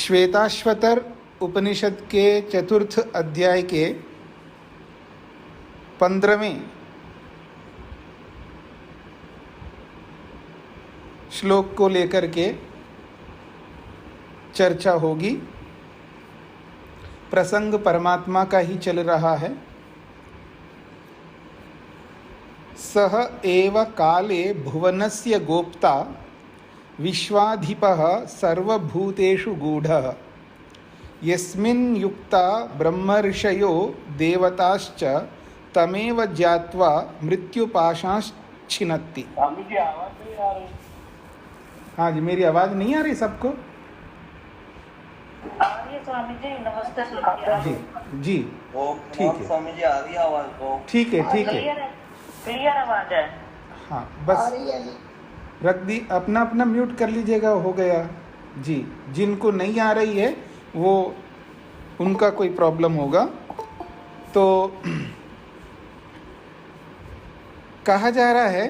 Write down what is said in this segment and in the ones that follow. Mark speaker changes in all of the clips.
Speaker 1: श्वेताश्वतर उपनिषद के चतुर्थ अध्याय के 15वें श्लोक को लेकर के चर्चा होगी। प्रसंग परमात्मा का ही चल रहा है। सह एव काले भुवनस्य गोप्ता विश्वाधिपः सर्वभूतेषु गूढ़ः यस्मिन् युक्ता ब्रह्मर्षयो देवताश्च तमेव ज्ञात्वा मृत्युपाशाश्छिनत्ति।
Speaker 2: स्वामी जी आवाज नहीं आ रही।
Speaker 1: हाँ जी, मेरी आवाज़ नहीं आ रही सबको?
Speaker 3: आ रही है स्वामी जी। नमस्ते
Speaker 1: जी जी, ठीक है
Speaker 2: स्वामी जी, आ रही है आवाज तो।
Speaker 1: ठीक है ठीक है,
Speaker 3: क्लियर आवाज है।
Speaker 1: हाँ बस रख दी। अपना अपना म्यूट कर लीजिएगा, हो गया जी। जिनको नहीं आ रही है वो उनका कोई प्रॉब्लम होगा। तो कहा जा रहा है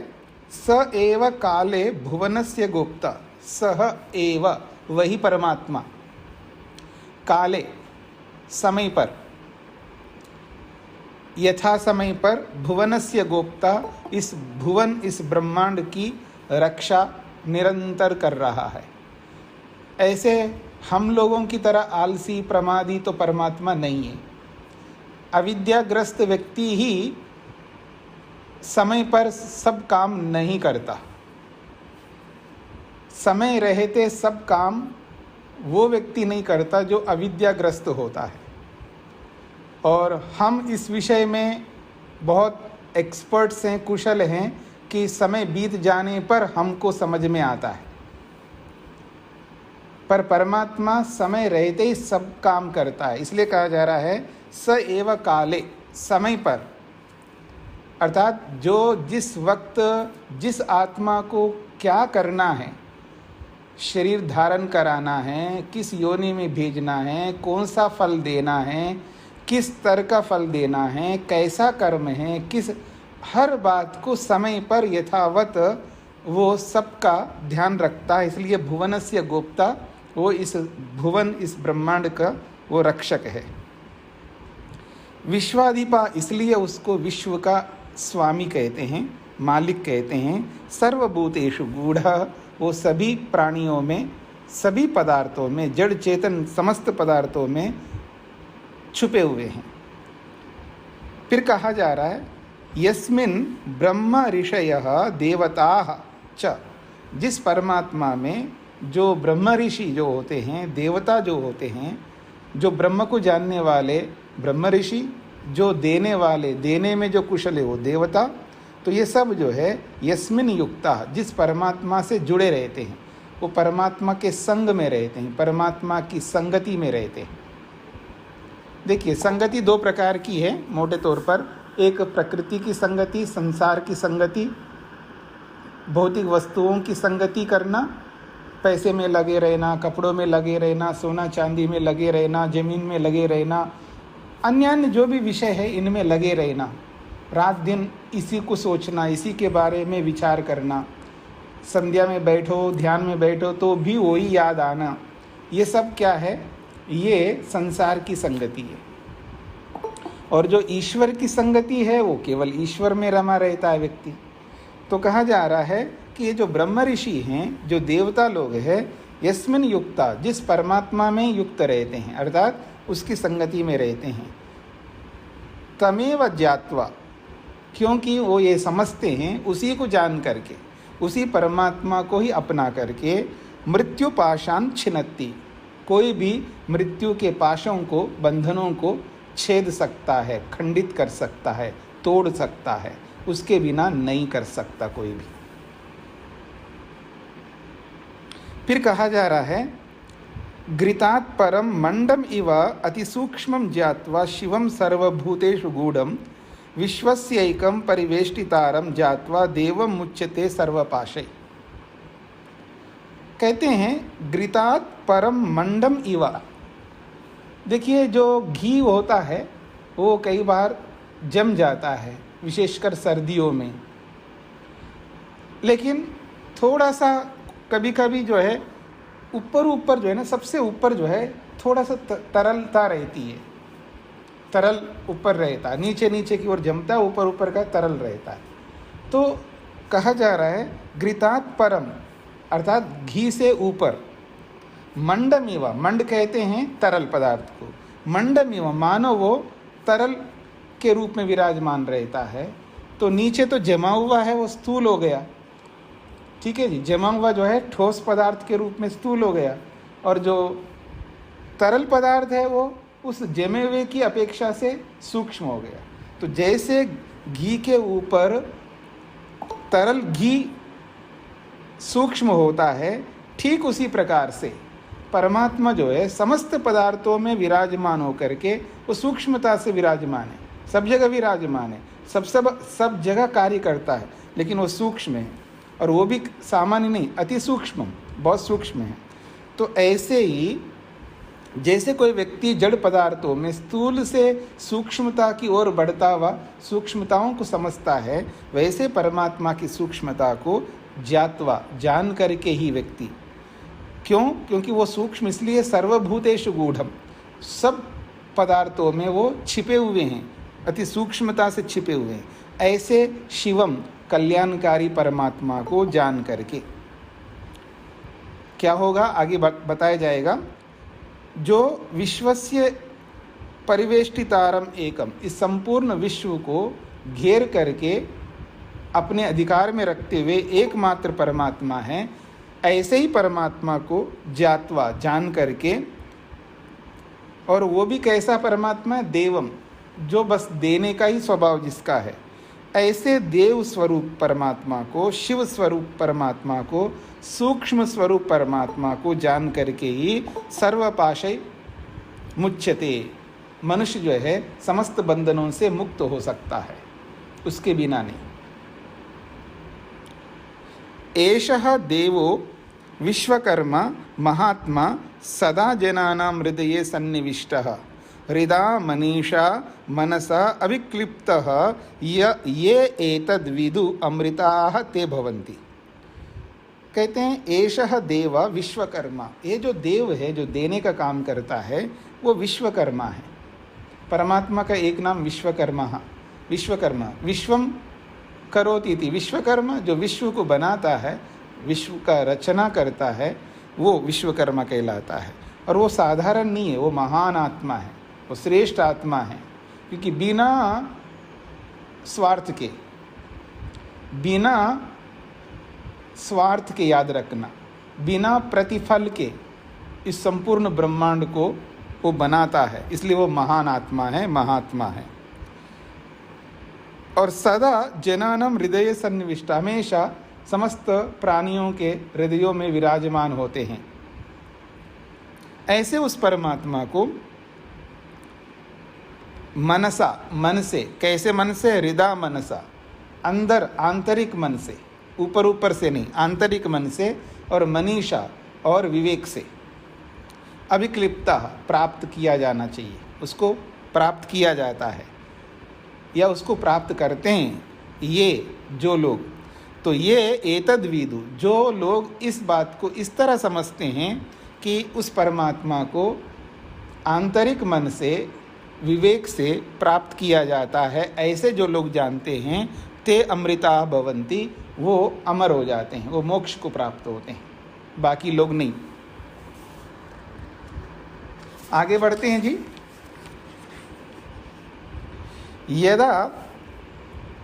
Speaker 1: स एव काले भुवनस्य गोप्ता। सह एव, वही परमात्मा, काले समय पर, यथा समय पर भुवनस्य गोप्ता, इस भुवन, इस ब्रह्मांड की रक्षा निरंतर कर रहा है। ऐसे हम लोगों की तरह आलसी प्रमादी तो परमात्मा नहीं है। अविद्याग्रस्त व्यक्ति ही समय पर सब काम नहीं करता। समय रहते सब काम वो व्यक्ति नहीं करता जो अविद्याग्रस्त होता है। और हम इस विषय में बहुत एक्सपर्ट्स हैं, कुशल हैं कि समय बीत जाने पर हमको समझ में आता है। पर परमात्मा समय रहते ही सब काम करता है। इसलिए कहा जा रहा है स एव काले, समय पर, अर्थात जो जिस वक्त जिस आत्मा को क्या करना है, शरीर धारण कराना है, किस योनि में भेजना है, कौन सा फल देना है, किस स्तर का फल देना है, कैसा कर्म है, किस, हर बात को समय पर यथावत वो सबका ध्यान रखता है। इसलिए भुवनस्य गोप्ता, वो इस भुवन, इस ब्रह्मांड का वो रक्षक है। विश्वाधिपा, इसलिए उसको विश्व का स्वामी कहते हैं, मालिक कहते हैं। सर्वभूतेषु गूढ़ः, वो सभी प्राणियों में, सभी पदार्थों में, जड़ चेतन समस्त पदार्थों में छुपे हुए हैं। फिर कहा जा रहा है यस्मिन् ब्रह्म ऋषयः देवताः च, जिस परमात्मा में जो ब्रह्म ऋषि जो होते हैं, देवता जो होते हैं, जो ब्रह्म को जानने वाले ब्रह्म ऋषि, जो देने वाले, देने में जो कुशल है वो देवता, तो ये सब जो है यस्मिन् युक्ता, जिस परमात्मा से जुड़े रहते हैं, वो परमात्मा के संग में रहते हैं, परमात्मा की संगति में रहते हैं। देखिए, संगति दो प्रकार की है मोटे तौर पर। एक प्रकृति की संगति, संसार की संगति, भौतिक वस्तुओं की संगति करना, पैसे में लगे रहना, कपड़ों में लगे रहना, सोना चांदी में लगे रहना, ज़मीन में लगे रहना, अन्य अन्य जो भी विषय है इनमें लगे रहना, रात दिन इसी को सोचना, इसी के बारे में विचार करना, संध्या में बैठो, ध्यान में बैठो तो भी वही याद आना, ये सब क्या है? ये संसार की संगति है। और जो ईश्वर की संगति है वो केवल ईश्वर में रमा रहता है व्यक्ति। तो कहा जा रहा है कि ये जो ब्रह्म ऋषि हैं, जो देवता लोग हैं, यस्मिन् युक्ता, जिस परमात्मा में युक्त रहते हैं, अर्थात उसकी संगति में रहते हैं, तमेव ज्ञात्वा, क्योंकि वो ये समझते हैं, उसी को जान करके, उसी परमात्मा को ही अपना करके, मृत्यु पाशान छिनत्ति, कोई भी मृत्यु के पाशों को, बंधनों को छेद सकता है, खंडित कर सकता है, तोड़ सकता है, उसके बिना नहीं कर सकता कोई भी। फिर कहा जा रहा है घृतात् परम मंडम इव अतिसूक्ष्मं ज्ञात्वा शिवम सर्वभूतेषु गूढ़ं विश्वस्यैकं परिवेष्टितारं ज्ञात्वा देवं मुच्यते सर्वपाशै। कहते हैं घृतात् परम मंडम इव। देखिए, जो घी होता है वो कई बार जम जाता है, विशेषकर सर्दियों में, लेकिन थोड़ा सा कभी कभी जो है ऊपर ऊपर जो है ना, सबसे ऊपर जो है थोड़ा सा तरलता रहती है, तरल ऊपर रहता है, नीचे नीचे की ओर जमता है, ऊपर ऊपर का तरल रहता है। तो कहा जा रहा है घृतात् परम, अर्थात घी से ऊपर, मंडमिव, मंड कहते हैं तरल पदार्थ को, मंडमिव मानो वो तरल के रूप में विराजमान रहता है। तो नीचे तो जमा हुआ है वो स्थूल हो गया, ठीक है जी, जमा हुआ जो है ठोस पदार्थ के रूप में स्थूल हो गया, और जो तरल पदार्थ है वो उस जमे हुए की अपेक्षा से सूक्ष्म हो गया। तो जैसे घी के ऊपर तरल घी सूक्ष्म होता है, ठीक उसी प्रकार से परमात्मा जो है समस्त पदार्थों में विराजमान होकर के वो सूक्ष्मता से विराजमान है, सब जगह विराजमान है, सब जगह कार्य करता है, लेकिन वो सूक्ष्म है, और वो भी सामान्य नहीं, अति सूक्ष्म, बहुत सूक्ष्म है। तो ऐसे ही जैसे कोई व्यक्ति जड़ पदार्थों में स्थूल से सूक्ष्मता की ओर बढ़ता हुआ सूक्ष्मताओं को समझता है, वैसे परमात्मा की सूक्ष्मता को ज्ञात्वा, जान करके ही व्यक्ति, क्यों? क्योंकि वो सूक्ष्म इसलिए सर्वभूतेषु गूढ़म, सब पदार्थों में वो छिपे हुए हैं, अति सूक्ष्मता से छिपे हुए हैं। ऐसे शिवम, कल्याणकारी परमात्मा को जान करके क्या होगा आगे बताया जाएगा। जो विश्वस्य परिवेष्टितारम एकम, इस संपूर्ण विश्व को घेर करके अपने अधिकार में रखते हुए एकमात्र परमात्मा है, ऐसे ही परमात्मा को ज्ञात्वा, जान करके, और वो भी कैसा परमात्मा है? देवम, जो बस देने का ही स्वभाव जिसका है, ऐसे देव स्वरूप परमात्मा को, शिव स्वरूप परमात्मा को, सूक्ष्म स्वरूप परमात्मा को जान करके ही सर्वपाशय मुच्यते, मनुष्य जो है समस्त बंधनों से मुक्त हो सकता है, उसके बिना नहीं। एषः देवो विश्वकर्मा महात्मा सदा जनानां हृदये सन्निविष्टः हृदा मनीषा मनसा अभिक्लिप्तः ये एतद् विदु अमृताः ते भवन्ति। कहते हैं एषः देव विश्वकर्मा, ये जो देव है, जो देने का काम करता है, वो विश्वकर्मा है। परमात्मा का एक नाम विश्वकर्मा, विश्वकर्मा, विश्वम करोति इति, विश्वकर्मा जो विश्व को बनाता है, विश्व का रचना करता है, वो विश्वकर्मा कहलाता है। और वो साधारण नहीं है, वो महान आत्मा है, वो श्रेष्ठ आत्मा है, क्योंकि बिना स्वार्थ के याद रखना, बिना प्रतिफल के इस संपूर्ण ब्रह्मांड को वो बनाता है, इसलिए वो महान आत्मा है, महात्मा है। और सदा जनानम हृदय सन्निविष्ट, हमेशा समस्त प्राणियों के हृदयों में विराजमान होते हैं। ऐसे उस परमात्मा को मनसा, मन से, कैसे मन से? हृदय मनसा, अंदर आंतरिक मन से, ऊपर ऊपर से नहीं, आंतरिक मन से, और मनीषा और विवेक से, अभिक्लिप्ता, प्राप्त किया जाना चाहिए, उसको प्राप्त किया जाता है या उसको प्राप्त करते हैं ये जो लोग। तो ये एतद् विदु, जो लोग इस बात को इस तरह समझते हैं कि उस परमात्मा को आंतरिक मन से, विवेक से प्राप्त किया जाता है, ऐसे जो लोग जानते हैं, ते अमृता भवन्ति, वो अमर हो जाते हैं, वो मोक्ष को प्राप्त होते हैं, बाकी लोग नहीं। आगे बढ़ते हैं जी। यदा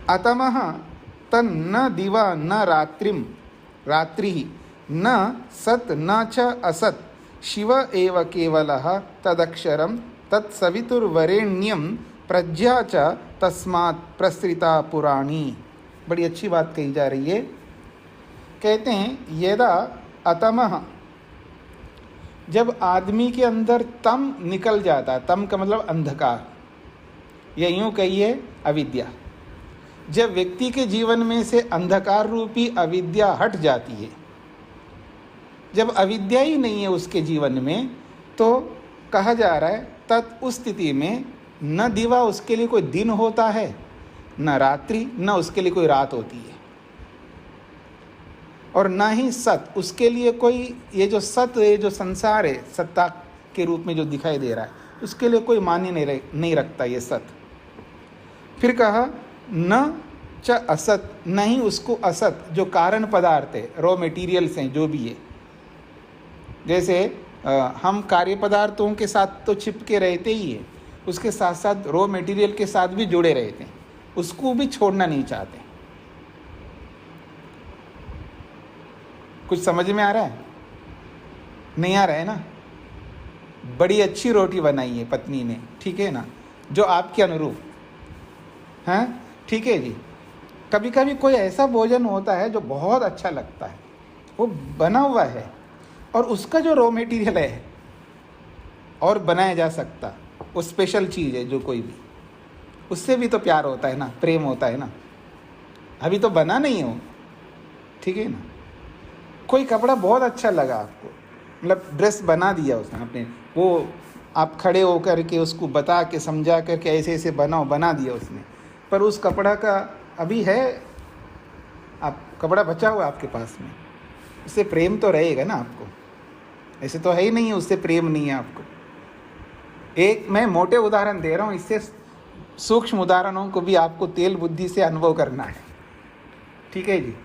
Speaker 1: अतमः तन्न दिवा न रात्रि न सत् न च असत् शिव एव केवलः तदक्षरं तत्सवितुर्वरेण्यं प्रज्ञा च तस्मात् प्रसृता पुराणी। बड़ी अच्छी बात कही जा रही है। कहते हैं यदा अतमः, जब आदमी के अंदर तम निकल जाता, तम का मतलब अंधकार, या यूँ कहिए अविद्या, जब व्यक्ति के जीवन में से अंधकार रूपी अविद्या हट जाती है, जब अविद्या ही नहीं है उसके जीवन में, तो कहा जा रहा है तत्, उस स्थिति में न दिवा, उसके लिए कोई दिन होता है, न रात्रि, न उसके लिए कोई रात होती है। और ना ही सत, उसके लिए कोई ये जो सत, ये जो संसार है सत्ता के रूप में जो दिखाई दे रहा है, उसके लिए कोई मान्य नहीं रखता ये सत। फिर कहा न च असत, नहीं उसको असत, जो कारण पदार्थ है, रॉ मटेरियल्स हैं जो भी है, जैसे हम कार्य पदार्थों के साथ तो चिपके रहते ही है, उसके साथ साथ रॉ मटेरियल के साथ भी जुड़े रहते हैं, उसको भी छोड़ना नहीं चाहते। कुछ समझ में आ रहा है? नहीं आ रहा है ना? बड़ी अच्छी रोटी बनाई है पत्नी ने, ठीक है ना, जो आपके अनुरूप, हाँ ठीक है जी। कभी कभी कोई ऐसा भोजन होता है जो बहुत अच्छा लगता है, वो बना हुआ है और उसका जो रॉ मटेरियल है और बनाया जा सकता, वो स्पेशल चीज़ है जो कोई भी, उससे भी तो प्यार होता है ना, प्रेम होता है ना। अभी तो बना नहीं हो, ठीक है ना। कोई कपड़ा बहुत अच्छा लगा आपको, मतलब ड्रेस बना दिया उसने आपने, वो आप खड़े होकर के उसको बता के समझा करके ऐसे ऐसे बनाओ, बना दिया उसने, पर उस कपड़ा का अभी है, आप कपड़ा बचा हुआ आपके पास में, उससे प्रेम तो रहेगा ना आपको। ऐसे तो है ही नहीं है, उससे प्रेम नहीं है आपको। एक मैं मोटे उदाहरण दे रहा हूँ, इससे सूक्ष्म उदाहरणों को भी आपको तेल बुद्धि से अनुभव करना है, ठीक है जी।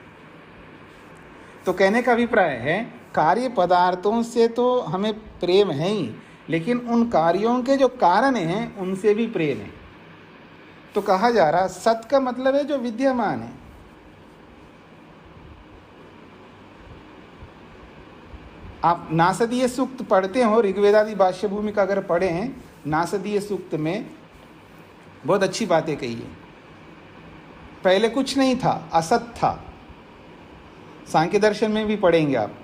Speaker 1: तो कहने का अभिप्राय है, कार्य पदार्थों से तो हमें प्रेम है ही, लेकिन उन कार्यों के जो कारण हैं उनसे भी प्रेम है। तो कहा जा रहा, सत का मतलब है जो विद्यमान है। आप नासदीय सूक्त पढ़ते हो, ऋग्वेदादि भाष्य भूमिका अगर पढ़े हैं, नासदीय सूक्त में बहुत अच्छी बातें कही है। पहले कुछ नहीं था, असत था। सांख्य दर्शन में भी पढ़ेंगे आप,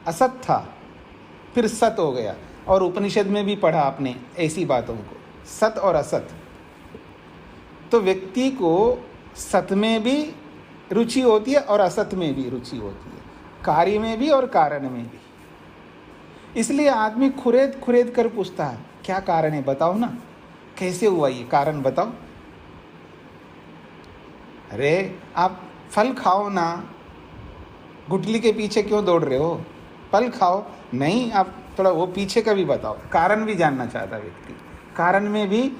Speaker 1: असत था, फिर सत हो गया। और उपनिषद में भी पढ़ा आपने ऐसी बातों को, सत और असत। तो व्यक्ति को सत में भी रुचि होती है और असत में भी रुचि होती है, कार्य में भी और कारण में भी। इसलिए आदमी खुरेद खुरेद कर पूछता है, क्या कारण है बताओ ना, कैसे हुआ ये, कारण बताओ। अरे आप फल खाओ ना, गुठली के पीछे क्यों दौड़ रहे हो, फल खाओ। नहीं, आप थोड़ा वो पीछे का भी बताओ, कारण भी जानना चाहता व्यक्ति। कारण में भी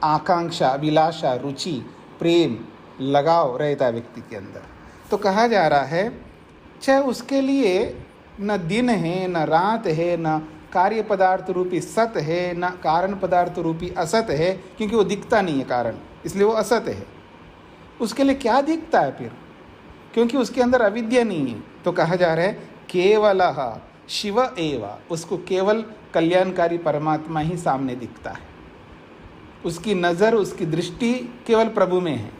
Speaker 1: आकांक्षा, अभिलाषा, रुचि, प्रेम, लगाव रहता है व्यक्ति के अंदर। तो कहा जा रहा है, चाहे उसके लिए न दिन है, न रात है, न कार्य पदार्थ रूपी सत है, न कारण पदार्थ रूपी असत है, क्योंकि वो दिखता नहीं है कारण, इसलिए वो असत है। उसके लिए क्या दिखता है फिर, क्योंकि उसके अंदर अविद्या नहीं है। तो कहा जा रहा है, केवलः शिव एव, उसको केवल कल्याणकारी परमात्मा ही सामने दिखता है। उसकी नज़र, उसकी दृष्टि केवल प्रभु में है,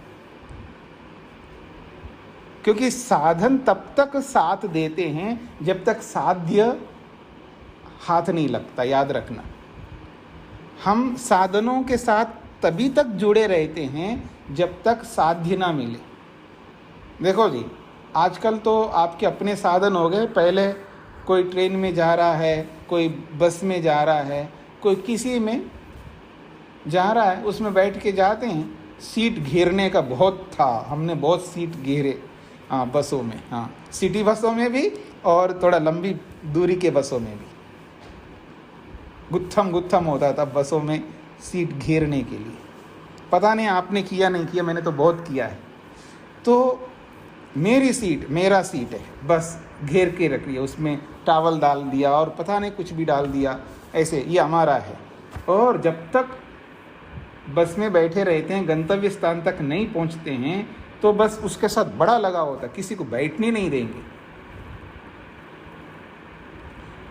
Speaker 1: क्योंकि साधन तब तक साथ देते हैं जब तक साध्य हाथ नहीं लगता। याद रखना, हम साधनों के साथ तभी तक जुड़े रहते हैं जब तक साध्य ना मिले। देखो जी, आजकल तो आपके अपने साधन हो गए। पहले कोई ट्रेन में जा रहा है, कोई बस में जा रहा है, कोई किसी में जा रहा है, उसमें बैठ के जाते हैं। सीट घेरने का बहुत था, हमने बहुत सीट घेरे, हाँ बसों में, हाँ सिटी बसों में भी और थोड़ा लंबी दूरी के बसों में भी गुत्थम गुत्थम होता था बसों में सीट घेरने के लिए। पता नहीं आपने किया नहीं किया, मैंने तो बहुत किया है। तो मेरी सीट, मेरा सीट है, बस घेर के रख लिया, उसमें टावल डाल दिया और पता नहीं कुछ भी डाल दिया, ऐसे ये हमारा है। और जब तक बस में बैठे रहते हैं, गंतव्य स्थान तक नहीं पहुंचते हैं, तो बस उसके साथ बड़ा लगा होता, किसी को बैठने नहीं देंगे।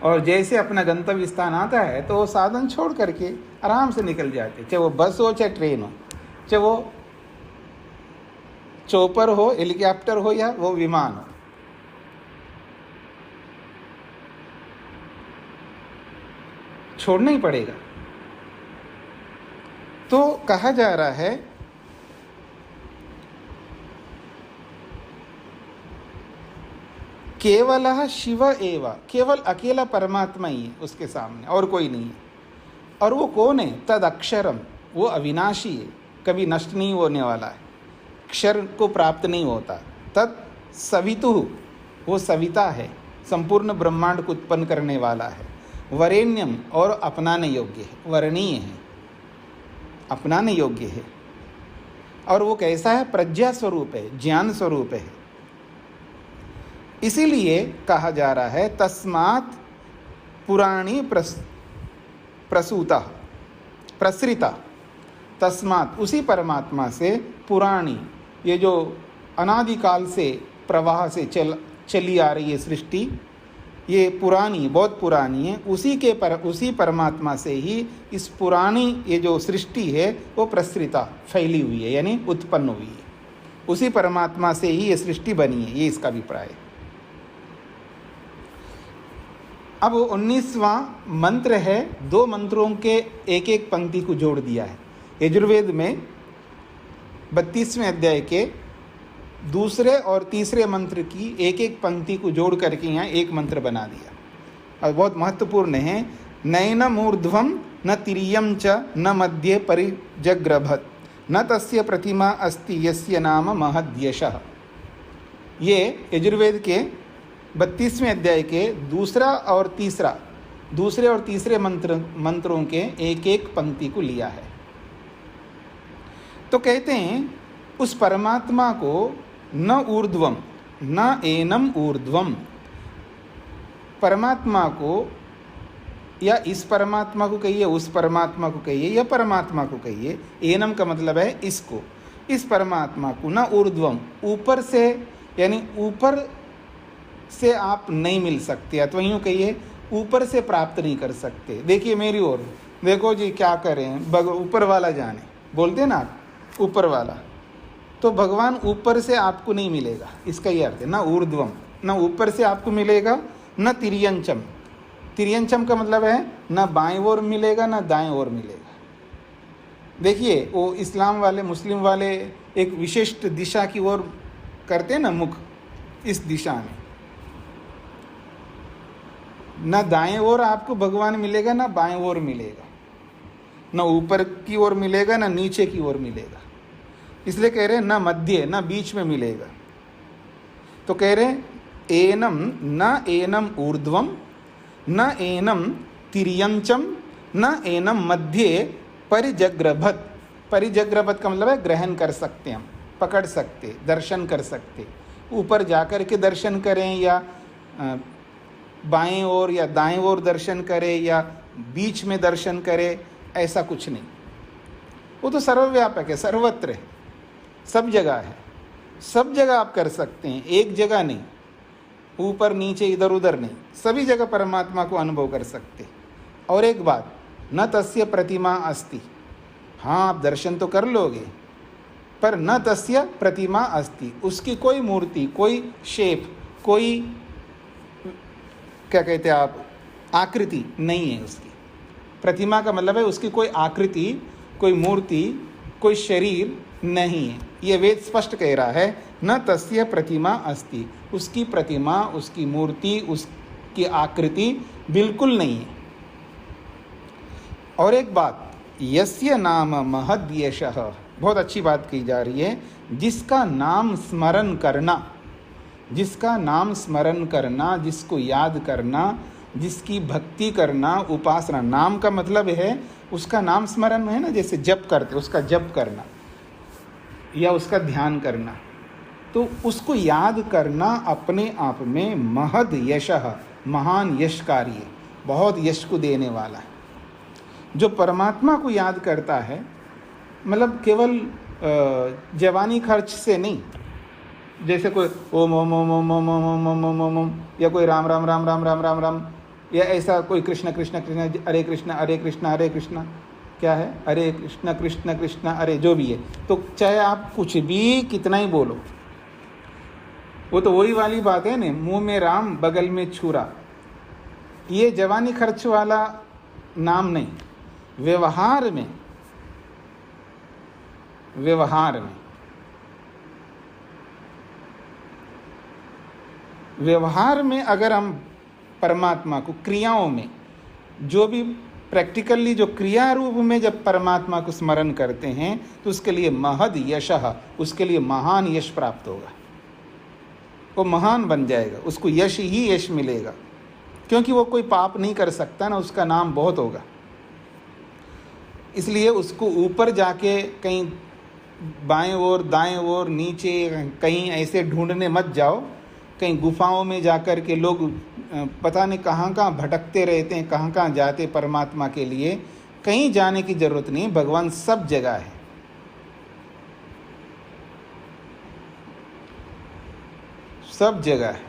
Speaker 1: और जैसे अपना गंतव्य स्थान आता है तो वो साधन छोड़ करके आराम से निकल जाते, चाहे वो बस हो चाहे ट्रेन हो, चाहे वो चौपर हो, हेलीकॉप्टर हो या वो विमान हो। छोड़ना ही पड़ेगा। तो कहा जा रहा है, केवल शिव एव, केवल अकेला परमात्मा ही है उसके सामने, और कोई नहीं है। और वो कौन है? तद अक्षरम, वो अविनाशी है, कभी नष्ट नहीं होने वाला है, अक्षर को प्राप्त नहीं होता। तत् सवितुः, वो सविता है, संपूर्ण ब्रह्मांड को उत्पन्न करने वाला है। वरेण्यम, और अपनाने योग्य है, वरणीय है, अपनाने योग्य है। और वो कैसा है? प्रज्ञा स्वरूप है, ज्ञान स्वरूप है। इसीलिए कहा जा रहा है तस्मात् पुराणी प्रसूता प्रसृता, तस्मात् उसी परमात्मा से पुराणी, ये जो अनादिकाल से प्रवाह से चली आ रही है सृष्टि, ये पुरानी, बहुत पुरानी है। उसी परमात्मा से ही इस पुरानी ये जो सृष्टि है वो प्रसृता, फैली हुई है, यानी उत्पन्न हुई है। उसी परमात्मा से ही ये सृष्टि बनी है, ये इसका अभिप्राय है। अब 19वां मंत्र है, 2 मंत्रों के एक एक पंक्ति को जोड़ दिया है। यजुर्वेद में 32वें अध्याय के दूसरे और तीसरे मंत्र की एक एक पंक्ति को जोड़ करके यहाँ एक मंत्र बना दिया, और बहुत महत्वपूर्ण है। नैनम ऊर्ध्वम न तिर्यम च न मध्ये परिजग्रभत न तस्य प्रतिमा अस्ति यस्य नाम महद्यशः। ये यजुर्वेद के 32वें अध्याय के दूसरे और तीसरे मंत्रों के एक एक पंक्ति को लिया है। तो कहते हैं उस परमात्मा को न ऊर्ध्वम न एनम ऊर्ध्वम, परमात्मा को, या इस परमात्मा को कहिए, उस परमात्मा को कहिए, या परमात्मा को कहिए, एनम का मतलब है इसको, इस परमात्मा को न ऊर्ध्वम, ऊपर से, यानी ऊपर से आप नहीं मिल सकते, अथवा यूँ कहिए ऊपर से प्राप्त नहीं कर सकते। देखिए मेरी ओर, देखो जी क्या करें, ऊपर वाला जाने, बोलते ना आप, ऊपर वाला, तो भगवान ऊपर से आपको नहीं मिलेगा, इसका ये अर्थ है। न ऊर्ध्वम, न ऊपर से आपको मिलेगा, न तिर्यंचम, तिर्यंचम का मतलब है न बाएं ओर मिलेगा न दाएं ओर मिलेगा। देखिए वो इस्लाम वाले, मुस्लिम वाले एक विशिष्ट दिशा की ओर करते हैं ना मुख, इस दिशा में न दाएं ओर आपको भगवान मिलेगा न बाएं ओर मिलेगा, न ऊपर की ओर मिलेगा न नीचे की ओर मिलेगा। इसलिए कह रहे हैं न मध्य, न बीच में मिलेगा। तो कह रहे एनम न एनम ऊर्ध्वम न एनम तिर्यंचम न एनम मध्य परिजग्रभत। परिजग्रभत का मतलब है ग्रहण कर सकते, हम पकड़ सकते, दर्शन कर सकते। ऊपर जाकर के दर्शन करें, या बाएं ओर या दाएं ओर दर्शन करें, या बीच में दर्शन करें, ऐसा कुछ नहीं। वो तो सर्वव्यापक है, सर्वत्र है, सब जगह है, सब जगह आप कर सकते हैं, एक जगह नहीं, ऊपर नीचे इधर उधर नहीं, सभी जगह परमात्मा को अनुभव कर सकते। और एक बात, न तस्य प्रतिमा अस्ति, हाँ आप दर्शन तो कर लोगे, पर न तस्य प्रतिमा अस्ति, उसकी कोई मूर्ति, कोई शेप, कोई क्या कहते हैं आप, आकृति नहीं है उसकी। प्रतिमा का मतलब है उसकी कोई आकृति, कोई मूर्ति, कोई शरीर नहीं है। ये वेद स्पष्ट कह रहा है, न तस्य प्रतिमा अस्ति, उसकी प्रतिमा, उसकी मूर्ति, उसकी आकृति बिल्कुल नहीं है। और एक बात, यस्य नाम महद्यशः, बहुत अच्छी बात कही जा रही है, जिसका नाम स्मरण करना, जिसका नाम स्मरण करना, जिसको याद करना, जिसकी भक्ति करना, उपासना। नाम का मतलब है उसका नाम स्मरण है ना, जैसे जप करते, उसका जप करना या उसका ध्यान करना, तो उसको याद करना अपने आप में महद यशः, महान यशकारी है, बहुत यश को देने वाला है। जो परमात्मा को याद करता है, मतलब केवल जवानी खर्च से नहीं, जैसे कोई ओम ओम ओम ओम ओम ओम ओम ओम ओम ओम ओम, या कोई राम राम राम राम राम राम राम, या ऐसा कोई कृष्ण कृष्ण कृष्ण हरे कृष्ण हरे कृष्ण हरे कृष्ण, क्या है, हरे कृष्ण कृष्ण कृष्ण हरे, जो भी है, तो चाहे आप कुछ भी कितना ही बोलो, वो तो वही वाली बात है ना, मुंह में राम बगल में छुरा। ये जवानी खर्च वाला नाम नहीं, व्यवहार में, व्यवहार में, व्यवहार में अगर हम परमात्मा को क्रियाओं में, जो भी प्रैक्टिकली जो क्रिया रूप में जब परमात्मा को स्मरण करते हैं, तो उसके लिए महद यशः, उसके लिए महान यश प्राप्त होगा। वो महान बन जाएगा, उसको यश ही यश मिलेगा, क्योंकि वो कोई पाप नहीं कर सकता ना, उसका नाम बहुत होगा। इसलिए उसको ऊपर जाके कहीं बाएं ओर दाएं ओर नीचे कहीं ऐसे ढूंढने मत जाओ। कहीं गुफाओं में जाकर के लोग पता नहीं कहाँ कहाँ भटकते रहते हैं, कहाँ कहाँ जाते परमात्मा के लिए। कहीं जाने की जरूरत नहीं, भगवान सब जगह है। सब जगह है।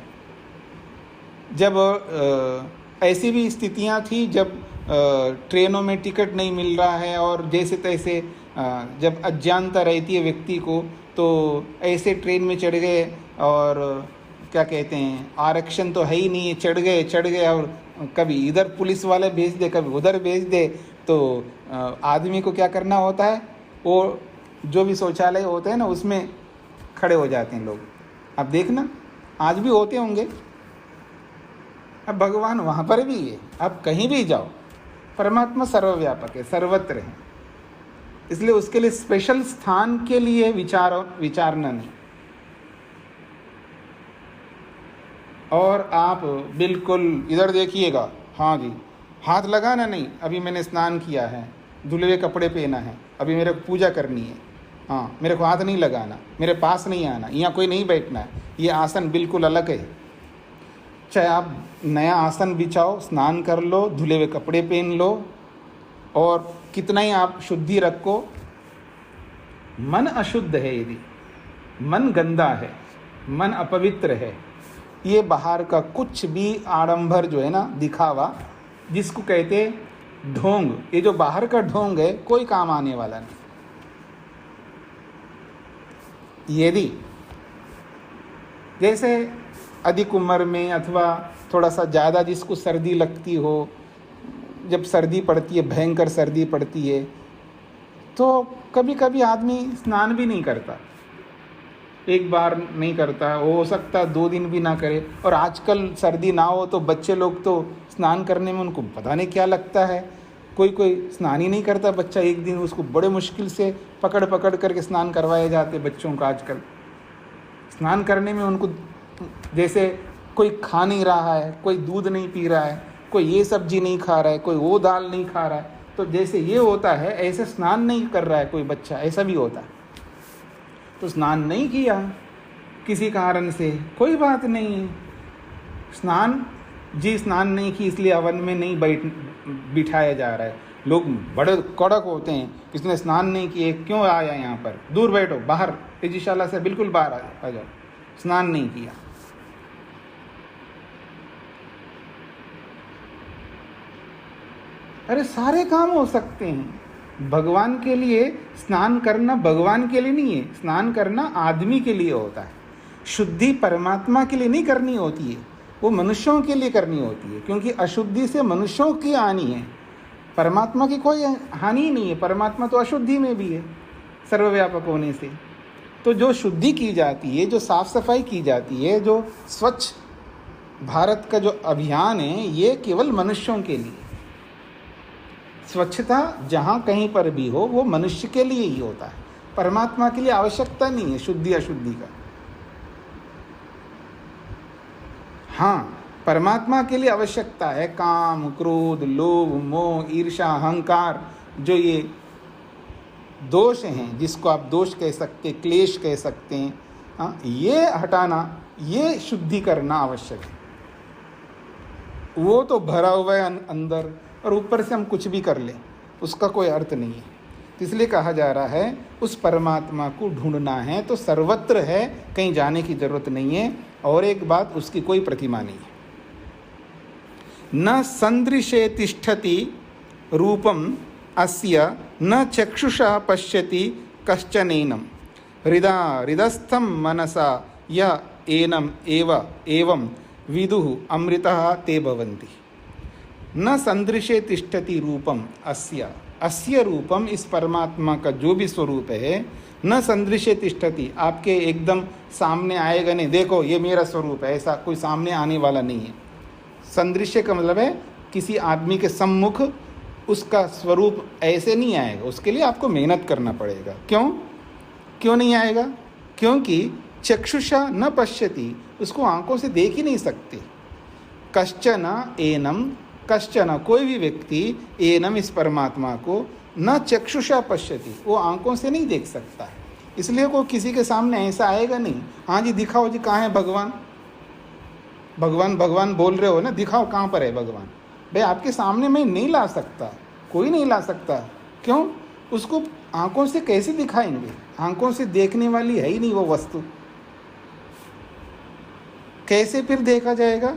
Speaker 1: जब ऐसी भी स्थितियां थी जब ट्रेनों में टिकट नहीं मिल रहा है और जैसे तैसे जब अज्ञानता रहती है व्यक्ति को, तो ऐसे ट्रेन में चढ़ गए और क्या कहते हैं, आरक्षण तो है ही नहीं है, चढ़ गए और कभी इधर पुलिस वाले भेज दे, कभी उधर भेज दे। तो आदमी को क्या करना होता है, वो जो भी शौचालय होते हैं ना उसमें खड़े हो जाते हैं लोग। अब देखना आज भी होते होंगे। अब भगवान वहाँ पर भी है, अब कहीं भी जाओ परमात्मा सर्वव्यापक है, सर्वत्र है। इसलिए उसके लिए स्पेशल स्थान के लिए विचारना नहीं। और आप बिल्कुल इधर देखिएगा, हाँ जी, हाथ लगाना नहीं, अभी मैंने स्नान किया है, धुले हुए कपड़े पहना है, अभी मेरे को पूजा करनी है, हाँ मेरे को हाथ नहीं लगाना, मेरे पास नहीं आना, यहाँ कोई नहीं बैठना है, ये आसन बिल्कुल अलग है। चाहे आप नया आसन बिछाओ, स्नान कर लो, धुले हुए कपड़े पहन लो और कितना ही आप शुद्धि रखो, मन अशुद्ध है, यदि मन गंदा है, मन अपवित्र है, ये बाहर का कुछ भी आडंबर जो है ना, दिखावा, जिसको कहते ढोंग, ये जो बाहर का ढोंग है कोई काम आने वाला नहीं। यदि जैसे अधिक उम्र में अथवा थोड़ा सा ज़्यादा जिसको सर्दी लगती हो, जब सर्दी पड़ती है, भयंकर सर्दी पड़ती है, तो कभी कभी आदमी स्नान भी नहीं करता, एक बार नहीं करता, हो सकता है 2 दिन भी ना करे। और आजकल सर्दी ना हो तो बच्चे लोग तो स्नान करने में उनको पता नहीं क्या लगता है, कोई स्नान ही नहीं करता बच्चा एक दिन, उसको बड़े मुश्किल से पकड़ करके स्नान करवाए जाते बच्चों को। आजकल स्नान करने में उनको जैसे कोई खा नहीं रहा है, कोई दूध नहीं पी रहा है, कोई ये सब्जी नहीं खा रहा है, कोई वो दाल नहीं खा रहा है, तो जैसे ये होता है ऐसे स्नान नहीं कर रहा है कोई बच्चा, ऐसा भी होता है। तो स्नान नहीं किया किसी कारण से, कोई बात नहीं है, स्नान नहीं की इसलिए हवन में नहीं बिठाया जा रहा है। लोग बड़े कड़क होते हैं, इसने स्नान नहीं किए क्यों आया यहाँ पर, दूर बैठो, बाहर यज्ञशाला से बिल्कुल बाहर आ जाओ, स्नान नहीं किया। अरे सारे काम हो सकते हैं। भगवान के लिए स्नान करना भगवान के लिए नहीं है, स्नान करना आदमी के लिए होता है। शुद्धि परमात्मा के लिए नहीं करनी होती है, वो मनुष्यों के लिए करनी होती है, क्योंकि अशुद्धि से मनुष्यों की हानि है, परमात्मा की कोई हानि नहीं है। परमात्मा तो अशुद्धि में भी है सर्वव्यापक होने से। तो जो शुद्धि की जाती है, जो साफ सफाई की जाती है, जो स्वच्छ भारत का जो अभियान है, ये केवल मनुष्यों के लिए। स्वच्छता जहाँ कहीं पर भी हो वो मनुष्य के लिए ही होता है, परमात्मा के लिए आवश्यकता नहीं है शुद्धि अशुद्धि का। हाँ, परमात्मा के लिए आवश्यकता है काम, क्रोध, लोभ, मोह, ईर्ष्या, अहंकार, जो ये दोष हैं, जिसको आप दोष कह सकते, क्लेश कह सकते हैं, हाँ, ये हटाना, ये शुद्धि करना आवश्यक है। वो तो भरा हुआ है अंदर, और ऊपर से हम कुछ भी कर लें उसका कोई अर्थ नहीं है। तो इसलिए कहा जा रहा है उस परमात्मा को ढूंढना है तो सर्वत्र है, कहीं जाने की जरूरत नहीं है। और एक बात, उसकी कोई प्रतिमा नहीं है। न संदृशे तिष्ठति रूपम अस्य न चक्षुषा पश्यति कश्चनैनम हृदस्थम मनसा य एनम एवं विदुः अमृतः ते भवन्ति। न संदृशे तिष्ठति रूपम अस्य रूपम, इस परमात्मा का जो भी स्वरूप है, न संदृशे तिष्ठति, आपके एकदम सामने आएगा नहीं, देखो ये मेरा स्वरूप है, ऐसा कोई सामने आने वाला नहीं है। संदृश्य का मतलब है किसी आदमी के सम्मुख उसका स्वरूप ऐसे नहीं आएगा, उसके लिए आपको मेहनत करना पड़ेगा। क्यों नहीं आएगा? क्योंकि चक्षुषा न पश्यति, उसको आंखों से देख ही नहीं सकते। कश्चन एनम, कश्चन कोई भी व्यक्ति, एनम इस परमात्मा को, न चक्षुषा पश्यति, वो आंखों से नहीं देख सकता है। इसलिए कोई किसी के सामने ऐसा आएगा नहीं, हाँ जी दिखाओ जी कहाँ है भगवान, भगवान भगवान बोल रहे हो ना, दिखाओ कहाँ पर है भगवान। भाई आपके सामने मैं नहीं ला सकता, कोई नहीं ला सकता। क्यों? उसको आंखों से कैसे दिखाएंगे? आंखों से देखने वाली है ही नहीं वो वस्तु, कैसे फिर देखा जाएगा?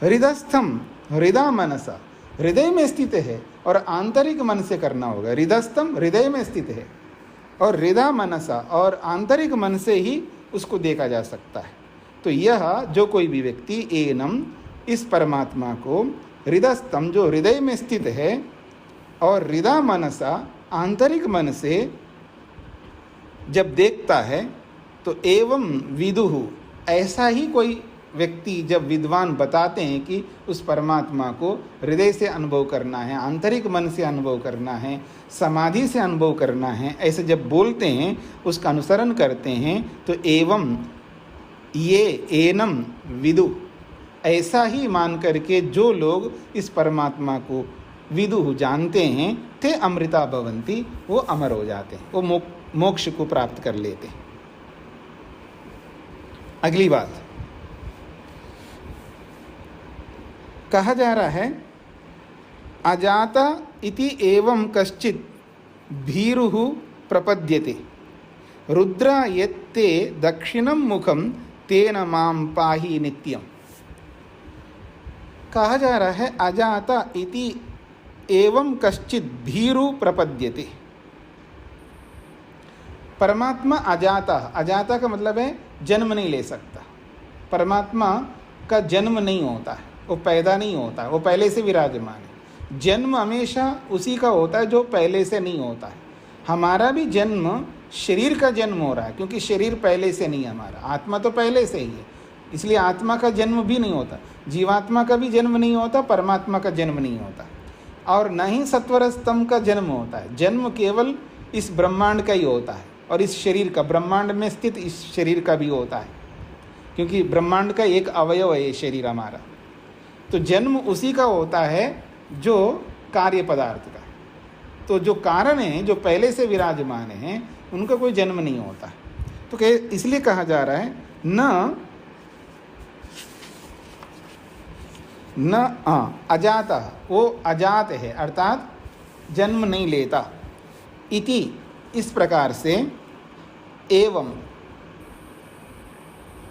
Speaker 1: हृदस्थम, हृदय मनसा, हृदय में स्थित है और आंतरिक मन से करना होगा। हृदस्थम हृदय में स्थित है और हृदय मनसा और आंतरिक मन से ही उसको देखा जा सकता है। तो यह जो कोई भी व्यक्ति एनम इस परमात्मा को हृदयस्थम जो हृदय में स्थित है और हृदय मनसा आंतरिक मन से जब देखता है, तो एवं विदुः, ऐसा ही कोई व्यक्ति जब विद्वान बताते हैं कि उस परमात्मा को हृदय से अनुभव करना है, आंतरिक मन से अनुभव करना है, समाधि से अनुभव करना है, ऐसे जब बोलते हैं, उसका अनुसरण करते हैं, तो एवं ये एनम विदु, ऐसा ही मान करके जो लोग इस परमात्मा को विदु जानते हैं, ते अमृता भवन्ति, वो अमर हो जाते हैं, वो मोक्ष को प्राप्त कर लेते हैं। अगली बात कहा जा रहा है, अजाता इति एवं कश्चित् भीरुः प्रपद्यते, रुद्रा यत्ते दक्षिणं मुखं तेन मां पाहि नित्यम। कहा जा रहा है, अजाता इति एवं कश्चित् भीरु प्रपद्यते। परमात्मा अजाता, अजाता का मतलब है जन्म नहीं ले सकता। परमात्मा का जन्म नहीं होता है, वो पैदा नहीं होता, वो पहले से विराजमान है। जन्म हमेशा उसी का होता है जो पहले से नहीं होता है। हमारा भी जन्म शरीर का जन्म हो रहा है, क्योंकि शरीर पहले से नहीं है हमारा, आत्मा तो पहले से ही है, इसलिए आत्मा का जन्म भी नहीं होता। जीवात्मा का भी जन्म नहीं होता, परमात्मा का जन्म नहीं होता, और न ही सत्वर स्तंभ का जन्म होता है। जन्म केवल इस ब्रह्मांड का ही होता है और इस शरीर का, ब्रह्मांड में स्थित इस शरीर का भी होता है, क्योंकि ब्रह्मांड का एक अवयव है ये शरीर हमारा। तो जन्म उसी का होता है जो कार्य पदार्थ का। तो जो कारण हैं, जो पहले से विराजमान हैं, उनका कोई जन्म नहीं होता। तो इसलिए कहा जा रहा है न अजाता, वो अजात है, अर्थात जन्म नहीं लेता। इति, इस प्रकार से, एवं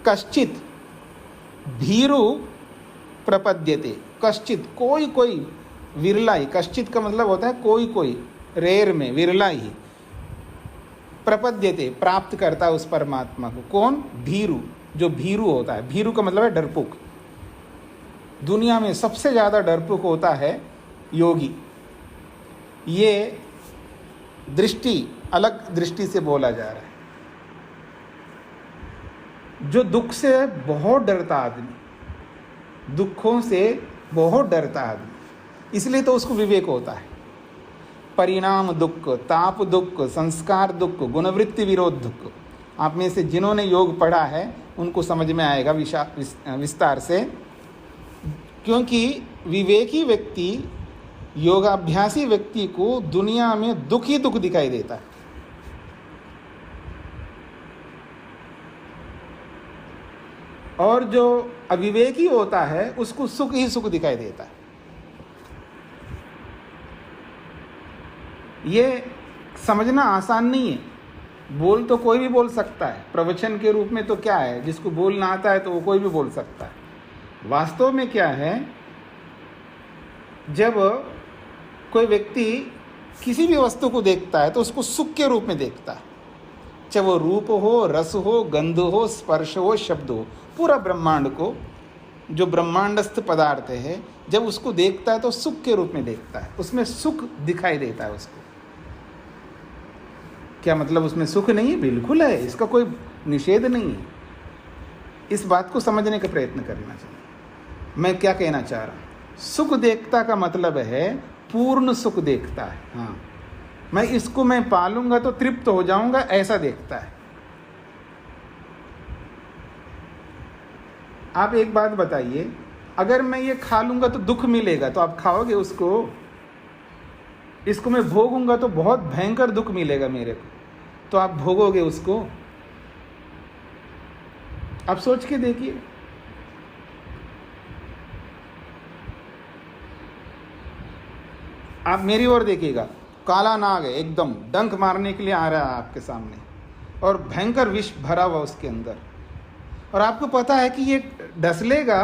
Speaker 1: कश्चित भीरु प्रपद्यते, कश्चित कोई कोई, विरला ही, कश्चित का मतलब होता है कोई कोई, रेर में, विरला ही, प्रपद्यते प्राप्त करता है उस परमात्मा को। कौन? भीरु, जो भीरु होता है। भीरु का मतलब है डरपोक। दुनिया में सबसे ज़्यादा डरपोक होता है योगी। ये दृष्टि, अलग दृष्टि से बोला जा रहा है। जो दुख से बहुत डरता आदमी, दुखों से बहुत डरता आदमी, इसलिए तो उसको विवेक होता है। परिणाम दुख, ताप दुख, संस्कार दुख, गुणवृत्ति विरोध दुख। आप में से जिन्होंने योग पढ़ा है उनको समझ में आएगा विस्तार से, क्योंकि विवेकी व्यक्ति, योगाभ्यासी व्यक्ति को दुनिया में दुख ही दुख दिखाई देता है। और जो अविवेकी होता है उसको सुख ही सुख दिखाई देता है। ये समझना आसान नहीं है। बोल तो कोई भी बोल सकता है, प्रवचन के रूप में तो क्या है, जिसको बोलना आता है तो वो कोई भी बोल सकता है। वास्तव में क्या है, जब कोई व्यक्ति किसी भी वस्तु को देखता है तो उसको सुख के रूप में देखता है, चाहे वो रूप हो, रस हो, गंध हो, स्पर्श हो, शब्द हो, पूरा ब्रह्मांड को, जो ब्रह्मांडस्थ पदार्थ है, जब उसको देखता है तो सुख के रूप में देखता है, उसमें सुख दिखाई देता है उसको। क्या मतलब उसमें सुख नहीं है? बिल्कुल है, इसका कोई निषेध नहीं है। इस बात को समझने का प्रयत्न करना चाहिए। मैं क्या कहना चाह रहा हूँ, सुख देखता का मतलब है पूर्ण सुख देखता है। हाँ, मैं इसको मैं पालूंगा तो तृप्त हो जाऊंगा, ऐसा देखता है। आप एक बात बताइए, अगर मैं ये खा लूँगा तो दुख मिलेगा, तो आप खाओगे उसको? इसको मैं भोगूंगा तो बहुत भयंकर दुख मिलेगा मेरे को, तो आप भोगोगे उसको? आप सोच के देखिए। आप मेरी ओर देखिएगा, काला नाग है, एकदम डंक मारने के लिए आ रहा है आपके सामने, और भयंकर विष भरा हुआ उसके अंदर, और आपको पता है कि ये डसलेगा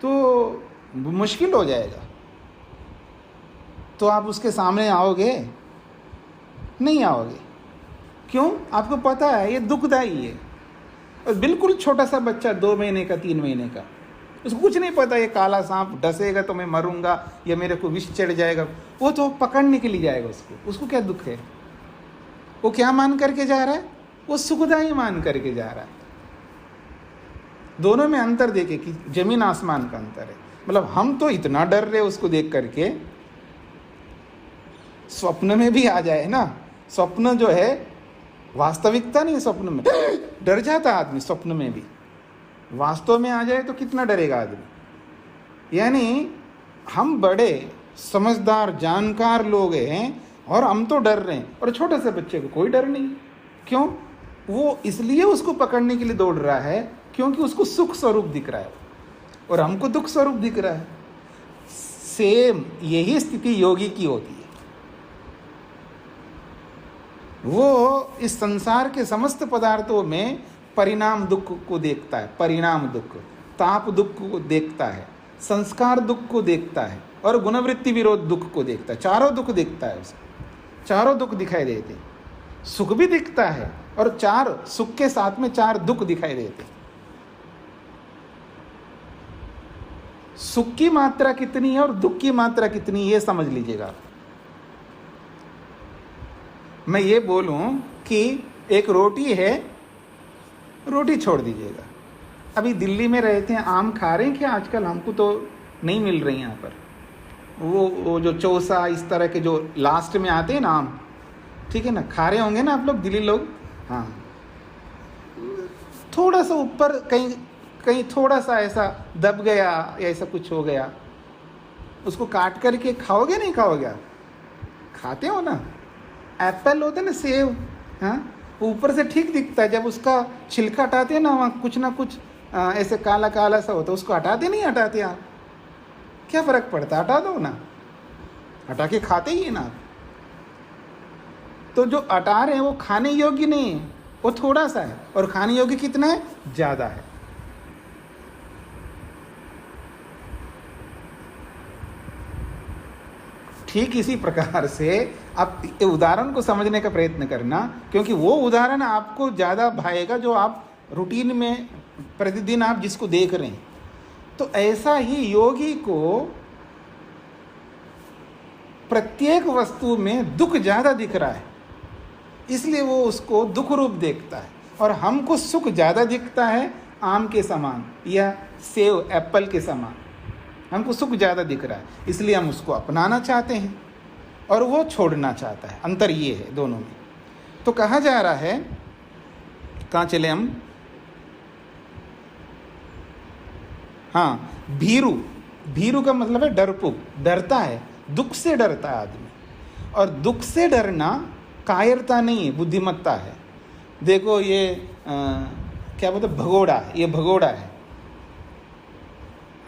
Speaker 1: तो मुश्किल हो जाएगा, तो आप उसके सामने आओगे? नहीं आओगे। क्यों? आपको पता है ये दुखदाई है। और बिल्कुल छोटा सा बच्चा, 2 महीने का, 3 महीने का, उसको कुछ नहीं पता ये काला सांप डसेगा तो मैं मरूंगा या मेरे को विष चढ़ जाएगा, वो तो पकड़ने के लिए जाएगा उसको क्या दुख है? वो क्या मान करके जा रहा है? वो सुखदाई मान करके जा रहा है। दोनों में अंतर देखे कि जमीन आसमान का अंतर है। मतलब हम तो इतना डर रहे उसको देख करके, स्वप्न में भी आ जाए ना, स्वप्न जो है वास्तविकता नहीं, स्वप्न में डर जाता आदमी, स्वप्न में भी वास्तव में आ जाए तो कितना डरेगा आदमी। यानी हम बड़े समझदार जानकार लोग हैं और हम तो डर रहे हैं, और छोटे से बच्चे को कोई डर नहीं। क्यों? वो इसलिए उसको पकड़ने के लिए दौड़ रहा है क्योंकि उसको सुख स्वरूप दिख रहा है और हमको दुख स्वरूप दिख रहा है। सेम यही स्थिति योगी की होती है। वो इस संसार के समस्त पदार्थों में परिणाम दुख को देखता है, परिणाम दुख, ताप दुख को देखता है, संस्कार दुख को देखता है और गुणवृत्ति विरोध दुख को देखता है। चारों दुख देखता है उसे, चारों दुख दिखाई देते, सुख भी दिखता है और 4 सुख के साथ में 4 दुख दिखाई देते। सुख की मात्रा कितनी है और दुख की मात्रा कितनी, ये समझ लीजिएगा। मैं ये बोलूं कि एक रोटी है, रोटी छोड़ दीजिएगा। अभी दिल्ली में रहते हैं, आम खा रहे हैं क्या आजकल? हमको तो नहीं मिल रही यहाँ पर। वो जो चौसा इस तरह के जो लास्ट में आते हैं ना आम, ठीक है ना, खा रहे होंगे ना आप लोग, दिल्ली लोग। हाँ, थोड़ा सा ऊपर कहीं थोड़ा सा ऐसा दब गया या ऐसा कुछ हो गया, उसको काट करके खाओगे नहीं खाओगे? आप खाते हो ना। एप्पल होता है ना, सेब, हाँ, ऊपर से ठीक दिखता है, जब उसका छिलका हटाते हैं ना, वहाँ कुछ ना कुछ ऐसे काला काला सा होता है, उसको हटाते नहीं हटाते आप? क्या फ़र्क पड़ता है, हटा दो ना, हटा के खाते ही है ना आप। तो जो हटा रहे हैं वो खाने योग्य नहीं है, वो थोड़ा सा है, और खाने योग्य कितना है? ज़्यादा है। ठीक इसी प्रकार से आप उदाहरण को समझने का प्रयत्न करना, क्योंकि वो उदाहरण आपको ज़्यादा भाएगा जो आप रूटीन में प्रतिदिन आप जिसको देख रहे हैं। तो ऐसा ही योगी को प्रत्येक वस्तु में दुख ज़्यादा दिख रहा है, इसलिए वो उसको दुख रूप देखता है, और हमको सुख ज़्यादा दिखता है आम के समान या सेब एप्पल के समान। हमको सुख ज़्यादा दिख रहा है, इसलिए हम उसको अपनाना चाहते हैं और वो छोड़ना चाहता है। अंतर ये है दोनों में। तो कहा जा रहा है, कहाँ चले हम? हाँ, भीरू। भीरू का मतलब है डरपोक, डरता है, दुख से डरता है आदमी। और दुख से डरना कायरता नहीं है, बुद्धिमत्ता है। देखो ये क्या बोलते, भगोड़ा है, ये भगोड़ा है।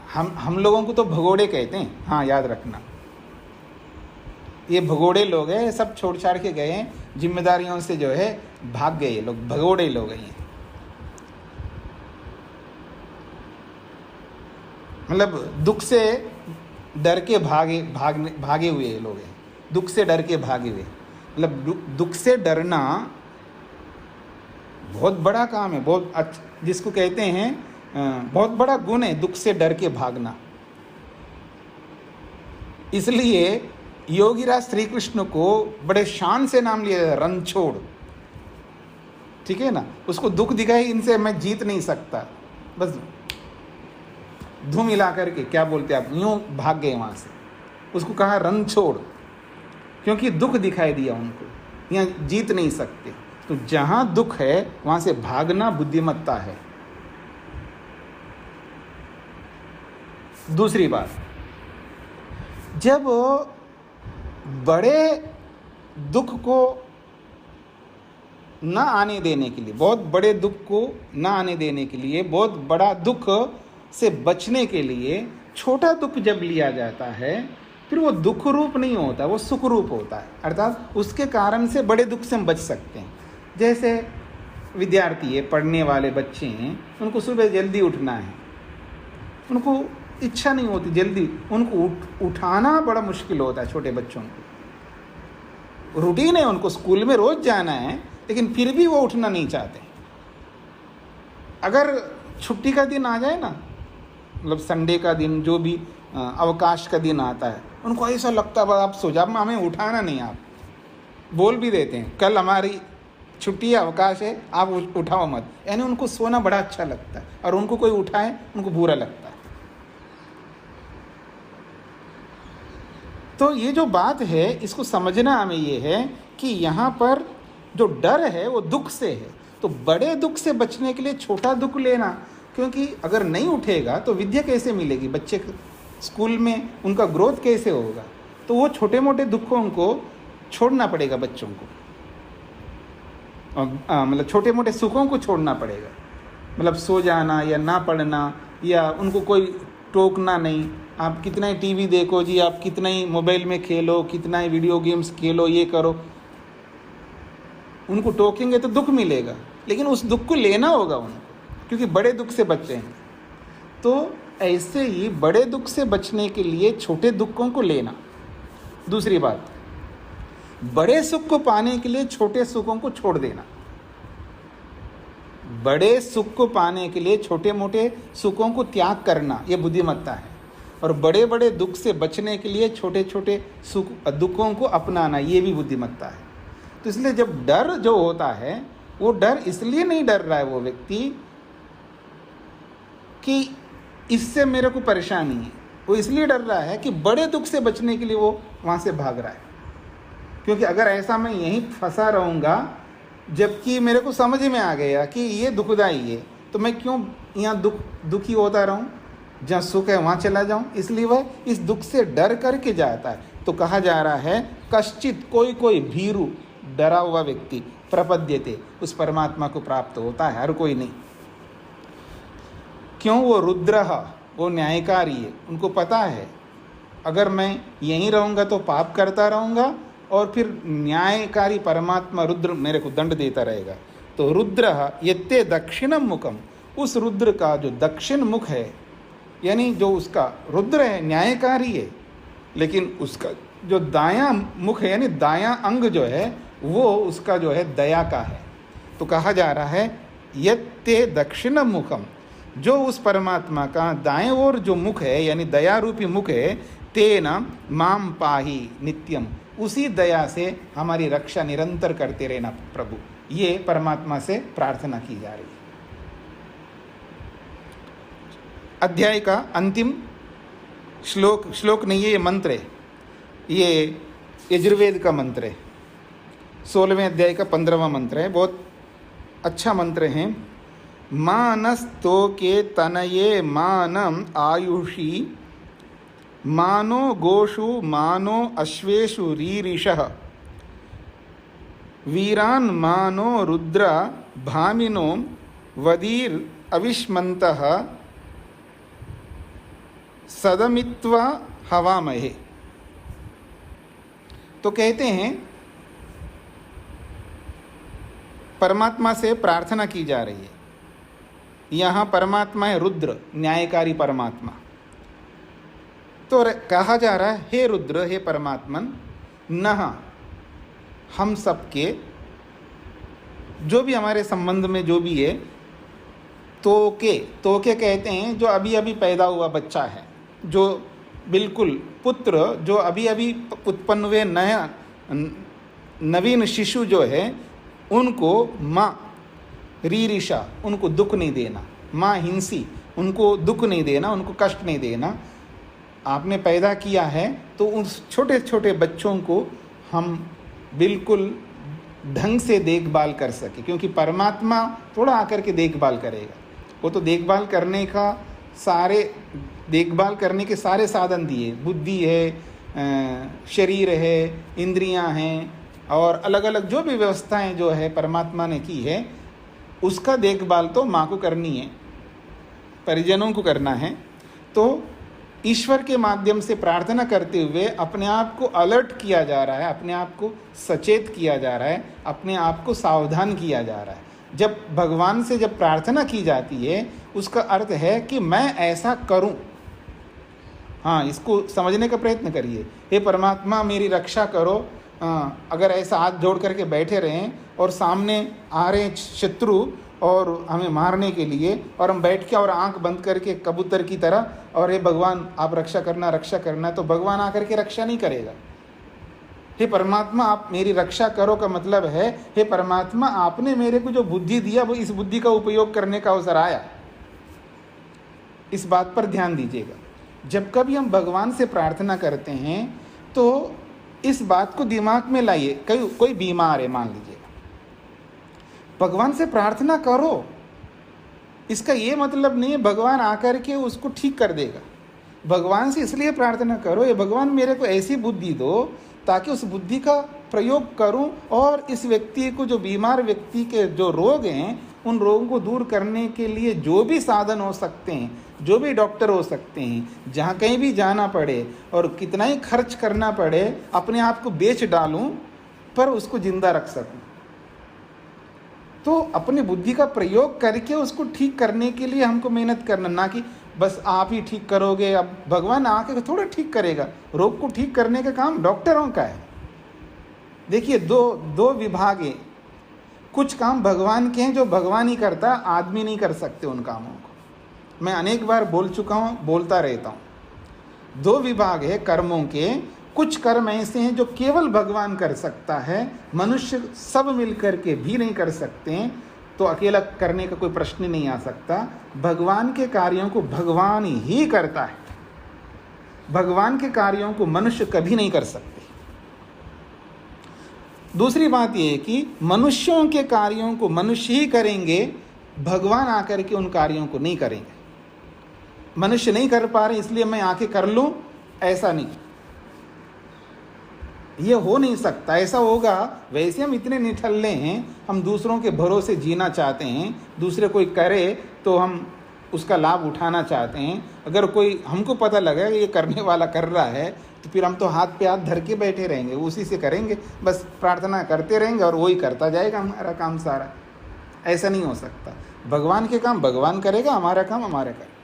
Speaker 1: हम लोगों को तो भगोड़े कहते हैं, हाँ याद रखना। ये भगोड़े लोग हैं, सब छोड़ छाड़ के गए हैं, जिम्मेदारियों से जो है भाग गए ये लोग, भगोड़े लोग हैं। मतलब दुख से डर के भागे हुए ये लोग हैं, दुख से डर के भागे हुए। मतलब दुख से डरना बहुत बड़ा काम है, बहुत अच्छा, जिसको कहते हैं बहुत बड़ा गुण है दुख से डर के भागना। इसलिए योगीराज श्री कृष्ण को बड़े शान से नाम लिया, रणछोड़, ठीक है ना। उसको दुख दिखाई, इनसे मैं जीत नहीं सकता, बस धूम मिला करके क्या बोलते आप, यूं भाग गए वहां से। उसको कहा रणछोड़, क्योंकि दुख दिखाई दिया उनको, यहाँ जीत नहीं सकते। तो जहां दुख है वहां से भागना बुद्धिमत्ता है। दूसरी बात, जब बड़े दुख को न आने देने के लिए, बहुत बड़े दुख को न आने देने के लिए, बहुत बड़ा दुख से बचने के लिए छोटा दुख जब लिया जाता है, फिर वो दुख रूप नहीं होता, वो सुख रूप होता है। अर्थात उसके कारण से बड़े दुख से हम बच सकते हैं। जैसे विद्यार्थी है, पढ़ने वाले बच्चे हैं, उनको सुबह जल्दी उठना है, उनको इच्छा नहीं होती जल्दी, उनको उठाना बड़ा मुश्किल होता है। छोटे बच्चों को रूटीन है, उनको स्कूल में रोज जाना है, लेकिन फिर भी वो उठना नहीं चाहते। अगर छुट्टी का दिन आ जाए ना, मतलब संडे का दिन, जो भी अवकाश का दिन आता है, उनको ऐसा लगता है आप सो जाओ, हमें उठाना नहीं। आप बोल भी देते हैं कल हमारी छुट्टी है, अवकाश है, आप उठाओ मत। यानी उनको सोना बड़ा अच्छा लगता है, और उनको कोई उठाए उनको बुरा लगता है। तो ये जो बात है, इसको समझना हमें ये है कि यहाँ पर जो डर है वो दुख से है। तो बड़े दुख से बचने के लिए छोटा दुख लेना, क्योंकि अगर नहीं उठेगा तो विद्या कैसे मिलेगी, बच्चे स्कूल में उनका ग्रोथ कैसे होगा। तो वो छोटे मोटे दुखों को छोड़ना पड़ेगा बच्चों को, मतलब छोटे मोटे सुखों को छोड़ना पड़ेगा। मतलब सो जाना या ना पढ़ना, या उनको कोई टोकना नहीं। आप कितना ही टीवी देखो जी, आप कितना ही मोबाइल में खेलो, कितना ही वीडियो गेम्स खेलो, ये करो, उनको टोकेंगे तो दुख मिलेगा, लेकिन उस दुख को लेना होगा उनको, क्योंकि बड़े दुख से बचे हैं। तो ऐसे ही बड़े दुख से बचने के लिए छोटे दुखों को लेना। दूसरी बात, बड़े सुख को पाने के लिए छोटे सुखों को छोड़ देना। बड़े सुख को पाने के लिए छोटे मोटे सुखों को त्याग करना, यह बुद्धिमत्ता है। और बड़े बड़े दुख से बचने के लिए छोटे छोटे दुखों को अपनाना, ये भी बुद्धिमत्ता है। तो इसलिए जब डर जो होता है, वो डर इसलिए नहीं डर रहा है वो व्यक्ति कि इससे मेरे को परेशानी है, वो इसलिए डर रहा है कि बड़े दुख से बचने के लिए वो वहाँ से भाग रहा है। क्योंकि अगर ऐसा मैं यहीं फंसा रहूँगा, जबकि मेरे को समझ में आ गया कि ये दुखदाई है, तो मैं क्यों यहाँ दुखी होता रहूँ, जहाँ सुख है वहाँ चला जाऊँ। इसलिए वह इस दुख से डर करके जाता है। तो कहा जा रहा है कश्चित, कोई भीरु, डरा हुआ व्यक्ति, प्रपद्यते, उस परमात्मा को प्राप्त होता है, हर कोई नहीं। क्यों? वो रुद्र, वो न्यायकारी है। उनको पता है अगर मैं यहीं रहूँगा तो पाप करता रहूँगा, और फिर न्यायकारी परमात्मा रुद्र मेरे को दंड देता रहेगा। तो रुद्र यत्ते दक्षिणम मुखम, उस रुद्र का जो दक्षिण मुख है, यानी जो उसका रुद्र है न्यायकारी है, लेकिन उसका जो दायां मुख है, यानी दायां अंग जो है, वो उसका जो है दया का है। तो कहा जा रहा है यत्ते दक्षिणम मुखम, जो उस परमात्मा का दाएं ओर जो मुख है, यानी दया रूपी मुख है, तेना माम पाही नित्यम, उसी दया से हमारी रक्षा निरंतर करते रहना प्रभु। ये परमात्मा से प्रार्थना की जा रही है। अध्याय का अंतिम श्लोक नहीं है, ये मंत्र है, ये यजुर्वेद का मंत्र है। 16वें अध्याय का 15वां मंत्र है, बहुत अच्छा मंत्र है। मानस्तोके तनये मानम आयुषी, मानो गोषु मानो अश्वेषु रीरिषः, वीरान् मानो रुद्र भामिनो वदीर अविष्मन्तः, सदमित्वा हवामहे। तो कहते हैं परमात्मा से प्रार्थना की जा रही है। यहाँ परमात्मा है रुद्र, न्यायकारी परमात्मा। तो कहा जा रहा है हे रुद्र, हे परमात्मन, नह, हम सबके जो भी हमारे संबंध में जो भी है, तोके कहते हैं जो अभी अभी पैदा हुआ बच्चा है, जो बिल्कुल पुत्र, जो अभी अभी उत्पन्न हुए नया नवीन शिशु जो है, उनको माँ रीरिषा, उनको दुख नहीं देना, माँ हिंसी, उनको दुख नहीं देना, उनको कष्ट नहीं देना। आपने पैदा किया है तो उस छोटे छोटे बच्चों को हम बिल्कुल ढंग से देखभाल कर सके, क्योंकि परमात्मा थोड़ा आकर के देखभाल करेगा। वो तो देखभाल करने का सारे देखभाल करने के सारे साधन दिए, बुद्धि है, शरीर है, इंद्रियां हैं और अलग अलग जो भी व्यवस्थाएं जो है परमात्मा ने की है, उसका देखभाल तो माँ को करनी है, परिजनों को करना है। तो ईश्वर के माध्यम से प्रार्थना करते हुए अपने आप को अलर्ट किया जा रहा है, अपने आप को सचेत किया जा रहा है, अपने आप को सावधान किया जा रहा है। जब भगवान से जब प्रार्थना की जाती है उसका अर्थ है कि मैं ऐसा करूं। हाँ, इसको समझने का प्रयत्न करिए। हे परमात्मा मेरी रक्षा करो। अगर ऐसा हाथ जोड़ करके बैठे रहें और सामने आ रहे शत्रु और हमें मारने के लिए, और हम बैठ के और आंख बंद करके कबूतर की तरह, और हे भगवान आप रक्षा करना, तो भगवान आकर के रक्षा नहीं करेगा। हे परमात्मा आप मेरी रक्षा करो का मतलब है, हे परमात्मा आपने मेरे को जो बुद्धि दिया वो इस बुद्धि का उपयोग करने का अवसर आया। इस बात पर ध्यान दीजिएगा। जब कभी हम भगवान से प्रार्थना करते हैं तो इस बात को दिमाग में लाइए। कोई बीमार है मान लीजिए, भगवान से प्रार्थना करो, इसका ये मतलब नहीं है भगवान आकर के उसको ठीक कर देगा। भगवान से इसलिए प्रार्थना करो, ये भगवान मेरे को ऐसी बुद्धि दो ताकि उस बुद्धि का प्रयोग करूं और इस व्यक्ति को, जो बीमार व्यक्ति के जो रोग हैं, उन रोगों को दूर करने के लिए जो भी साधन हो सकते हैं, जो भी डॉक्टर हो सकते हैं, जहाँ कहीं भी जाना पड़े और कितना ही खर्च करना पड़े, अपने आप को बेच डालूं पर उसको जिंदा रख सकूं। तो अपनी बुद्धि का प्रयोग करके उसको ठीक करने के लिए हमको मेहनत करना, ना कि बस आप ही ठीक करोगे। अब भगवान आके थोड़ा ठीक करेगा, रोग को ठीक करने का काम डॉक्टरों का है। देखिए दो विभाग हैं, कुछ काम भगवान के हैं जो भगवान ही करता, आदमी नहीं कर सकते उन कामों को। मैं अनेक बार बोल चुका हूँ, बोलता रहता हूँ। दो विभाग है कर्मों के। कुछ कर्म ऐसे हैं जो केवल भगवान कर सकता है, मनुष्य सब मिलकर के भी नहीं कर सकते हैं, तो अकेला करने का कोई प्रश्न नहीं आ सकता। भगवान के कार्यों को भगवान ही करता है, भगवान के कार्यों को मनुष्य कभी नहीं कर सकते। दूसरी बात यह है कि मनुष्यों के कार्यों को मनुष्य ही करेंगे, भगवान आकर के उन कार्यों को नहीं करेंगे। मनुष्य नहीं कर पा रहे इसलिए मैं आके कर लूं, ऐसा नहीं, ये हो नहीं सकता। ऐसा होगा, वैसे हम इतने निठल्ले हैं, हम दूसरों के भरोसे जीना चाहते हैं, दूसरे कोई करे तो हम उसका लाभ उठाना चाहते हैं। अगर कोई हमको पता लगे कि ये करने वाला कर रहा है तो फिर हम तो हाथ पे हाथ धर के बैठे रहेंगे, उसी से करेंगे, बस प्रार्थना करते रहेंगे और वही करता जाएगा हमारा काम सारा। ऐसा नहीं हो सकता। भगवान के काम भगवान करेगा, हमारा काम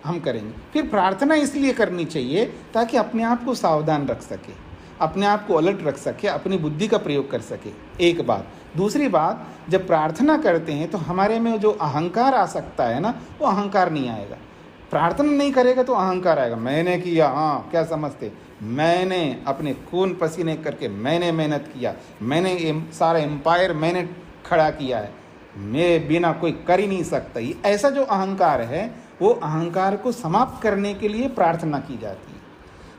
Speaker 1: हम करेंगे। फिर प्रार्थना इसलिए करनी चाहिए ताकि अपने आप को सावधान रख सके, अपने आप को अलर्ट रख सके, अपनी बुद्धि का प्रयोग कर सके, एक बात। दूसरी बात, जब प्रार्थना करते हैं तो हमारे में जो अहंकार आ सकता है ना, वो अहंकार नहीं आएगा। प्रार्थना नहीं करेगा तो अहंकार आएगा, मैंने किया। हाँ, क्या समझते, मैंने अपने खून पसीने करके मैंने मेहनत किया, मैंने सारा एम्पायर मैंने खड़ा किया है, मेरे बिना कोई कर ही नहीं सकता। ये ऐसा जो अहंकार है, वो अहंकार को समाप्त करने के लिए प्रार्थना की जाती है।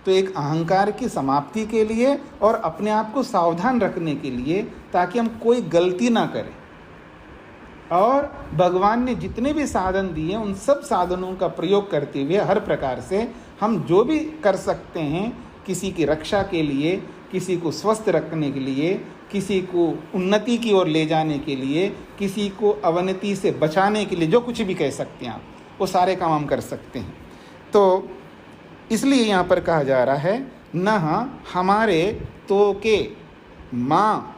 Speaker 1: तो एक अहंकार की समाप्ति के लिए और अपने आप को सावधान रखने के लिए, ताकि हम कोई गलती ना करें। और भगवान ने जितने भी साधन दिए उन सब साधनों का प्रयोग करते हुए हर प्रकार से हम जो भी कर सकते हैं, किसी की रक्षा के लिए, किसी को स्वस्थ रखने के लिए, किसी को उन्नति की ओर ले जाने के लिए, किसी को अवनति से बचाने के लिए, जो कुछ भी कह सकते हैं आप, वो सारे काम हम कर सकते हैं। तो इसलिए यहाँ पर कहा जा रहा है, न हमारे तो के माँ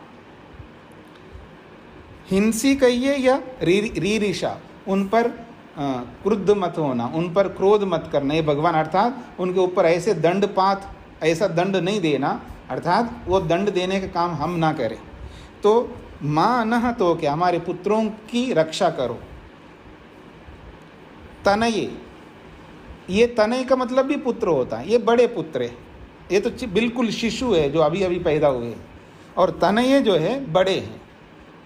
Speaker 1: हिंसी कहिए या रीरिषा, उन पर क्रुद्ध मत होना, उन पर क्रोध मत करना। ये भगवान अर्थात उनके ऊपर ऐसे दंडपात, ऐसा दंड नहीं देना, अर्थात वो दंड देने का काम हम ना करें। तो माँ न तो क्या, हमारे पुत्रों की रक्षा करो। तनये, ये तनय का मतलब भी पुत्र होता है, ये बड़े पुत्र है, ये तो बिल्कुल शिशु है जो अभी अभी पैदा हुए हैं। और तनये जो है बड़े हैं,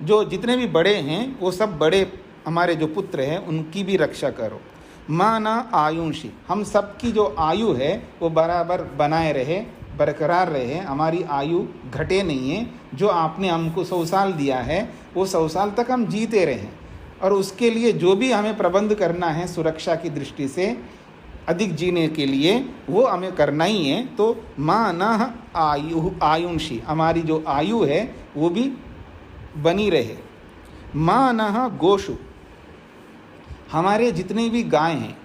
Speaker 1: जो जितने भी बड़े हैं वो सब बड़े हमारे जो पुत्र हैं उनकी भी रक्षा करो। माँ न आयुषी, हम सबकी जो आयु है वो बराबर बनाए रहे, बरकरार रहे, हमारी आयु घटे नहीं है। जो आपने हमको 100 साल दिया है वो 100 साल तक हम जीते रहें, और उसके लिए जो भी हमें प्रबंध करना है सुरक्षा की दृष्टि से, अधिक जीने के लिए वो हमें करना ही है। तो मानः आयुंषी, हमारी जो आयु है वो भी बनी रहे। मानः गोषु, हमारे जितने भी गाय हैं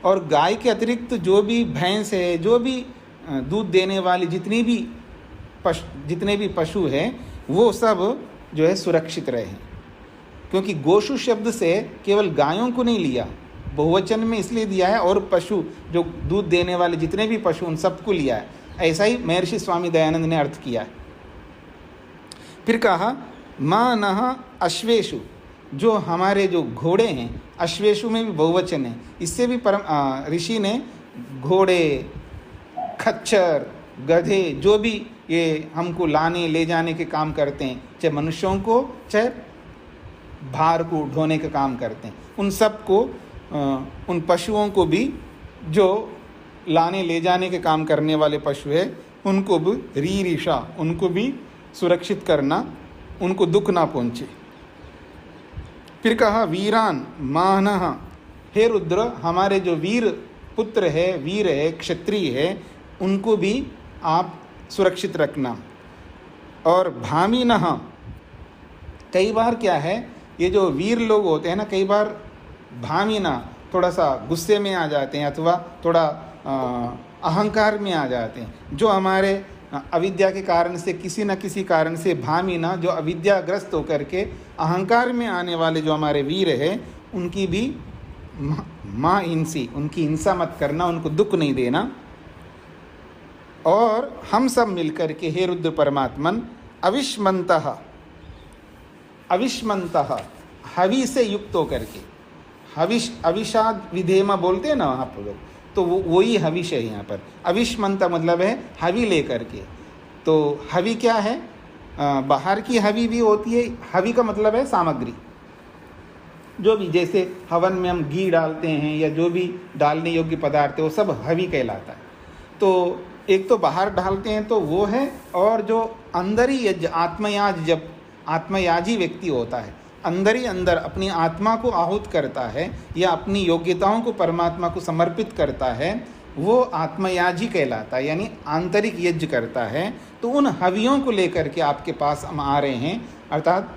Speaker 1: और गाय के अतिरिक्त जो भी भैंस है, जो भी दूध देने वाली जितने भी पशु हैं, वो सब जो है सुरक्षित रहे। क्योंकि गोशु शब्द से केवल गायों को नहीं लिया, बहुवचन में इसलिए दिया है, और पशु जो दूध देने वाले जितने भी पशु उन सबको लिया है। ऐसा ही महर्षि स्वामी दयानंद ने अर्थ किया है। फिर कहा मानः अश्वेषु, जो हमारे जो घोड़े हैं, अश्वेषु में भी बहुवचन है, इससे भी परम ऋषि ने घोड़े, खच्चर, गधे, जो भी ये हमको लाने ले जाने के काम करते हैं, चाहे मनुष्यों को चाहे भार को ढोने का काम करते हैं, उन सब को, उन पशुओं को भी, जो लाने ले जाने के काम करने वाले पशु है, उनको भी रीरिषा, उनको भी सुरक्षित करना, उनको दुख ना पहुँचे। फिर कहा वीरान मानः, हे रुद्र, हमारे जो वीर पुत्र है, वीर है, क्षत्रिय है, उनको भी आप सुरक्षित रखना। और भामिनः, कई बार क्या है, ये जो वीर लोग होते हैं ना, कई बार भामिना थोड़ा सा गुस्से में आ जाते हैं अथवा थोड़ा अहंकार में आ जाते हैं। जो हमारे अविद्या के कारण से, किसी न किसी कारण से भामिना, जो अविद्याग्रस्त होकर के अहंकार में आने वाले जो हमारे वीर है, उनकी भी माँ हिंसी, उनकी हिंसा मत करना, उनको दुख नहीं देना। और हम सब मिलकर के हे रुद्र परमात्मन अविष्मंतः, अविष्मंतः हवि से युक्त होकर के, अविषाद विधेमा बोलते हैं ना वहाँ पर लोग, तो वही हविष है यहाँ पर। अविष्मंत मतलब है हवि लेकर के। तो हवि क्या है, बाहर की हवि भी होती है। हवि का मतलब है सामग्री, जो भी, जैसे हवन में हम घी डालते हैं या जो भी डालने योग्य पदार्थ है, वो सब हवि कहलाता है। तो एक तो बाहर डालते हैं तो वो है, और जो अंदर ही यज्ञ, आत्मयाज, जब आत्मयाजी व्यक्ति होता है, अंदर ही अंदर अपनी आत्मा को आहूत करता है या अपनी योग्यताओं को परमात्मा को समर्पित करता है, वो आत्मयाजी कहलाता है, यानी आंतरिक यज्ञ करता है। तो उन हवियों को लेकर के आपके पास हम आ रहे हैं, अर्थात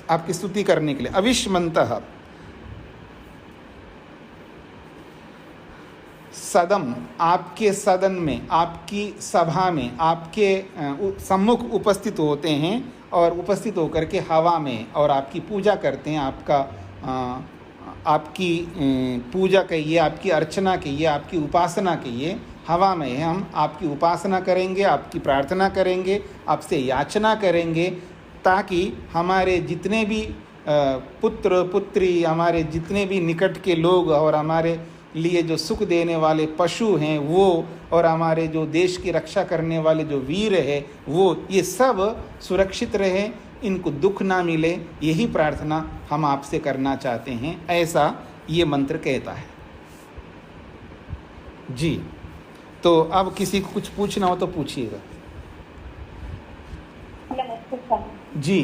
Speaker 1: आपकी स्तुति करने के लिए। अविष्मंतः सदम, आपके सदन में, आपकी सभा में, आपके सम्मुख उपस्थित होते हैं, और उपस्थित होकर के हवा में और आपकी पूजा करते हैं। आपकी पूजा कहिए, आपकी अर्चना कहिए, आपकी उपासना कहिए, हवा में है। हम आपकी उपासना करेंगे, आपकी प्रार्थना करेंगे, आपसे याचना करेंगे, ताकि हमारे जितने भी पुत्र पुत्री, हमारे जितने भी निकट के लोग और हमारे लिए जो सुख देने वाले पशु हैं वो, और हमारे जो देश की रक्षा करने वाले जो वीर है वो, ये सब सुरक्षित रहे, इनको दुख ना मिले, यही प्रार्थना हम आपसे करना चाहते हैं, ऐसा ये मंत्र कहता है जी। तो अब किसी को कुछ पूछना हो तो पूछिएगा जी।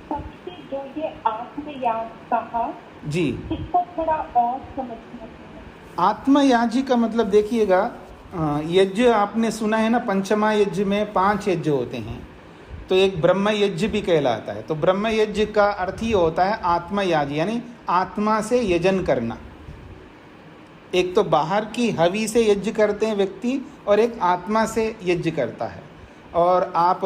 Speaker 4: सबसे जो ये आत्मयाग कहा
Speaker 1: जी,
Speaker 4: इसको थोड़ा और समझना चाहिए।
Speaker 1: आत्मयाजी का मतलब देखिएगा, यज्ञ आपने सुना है ना, पंचमा यज्ञ में 5 यज्ञ होते हैं, तो एक ब्रह्म यज्ञ भी कहलाता है। तो ब्रह्म यज्ञ का अर्थ ही होता है आत्मयाजी, यानी आत्मा से यजन करना। एक तो बाहर की हवि से यज्ञ करते हैं व्यक्ति, और एक आत्मा से यज्ञ करता है। और आप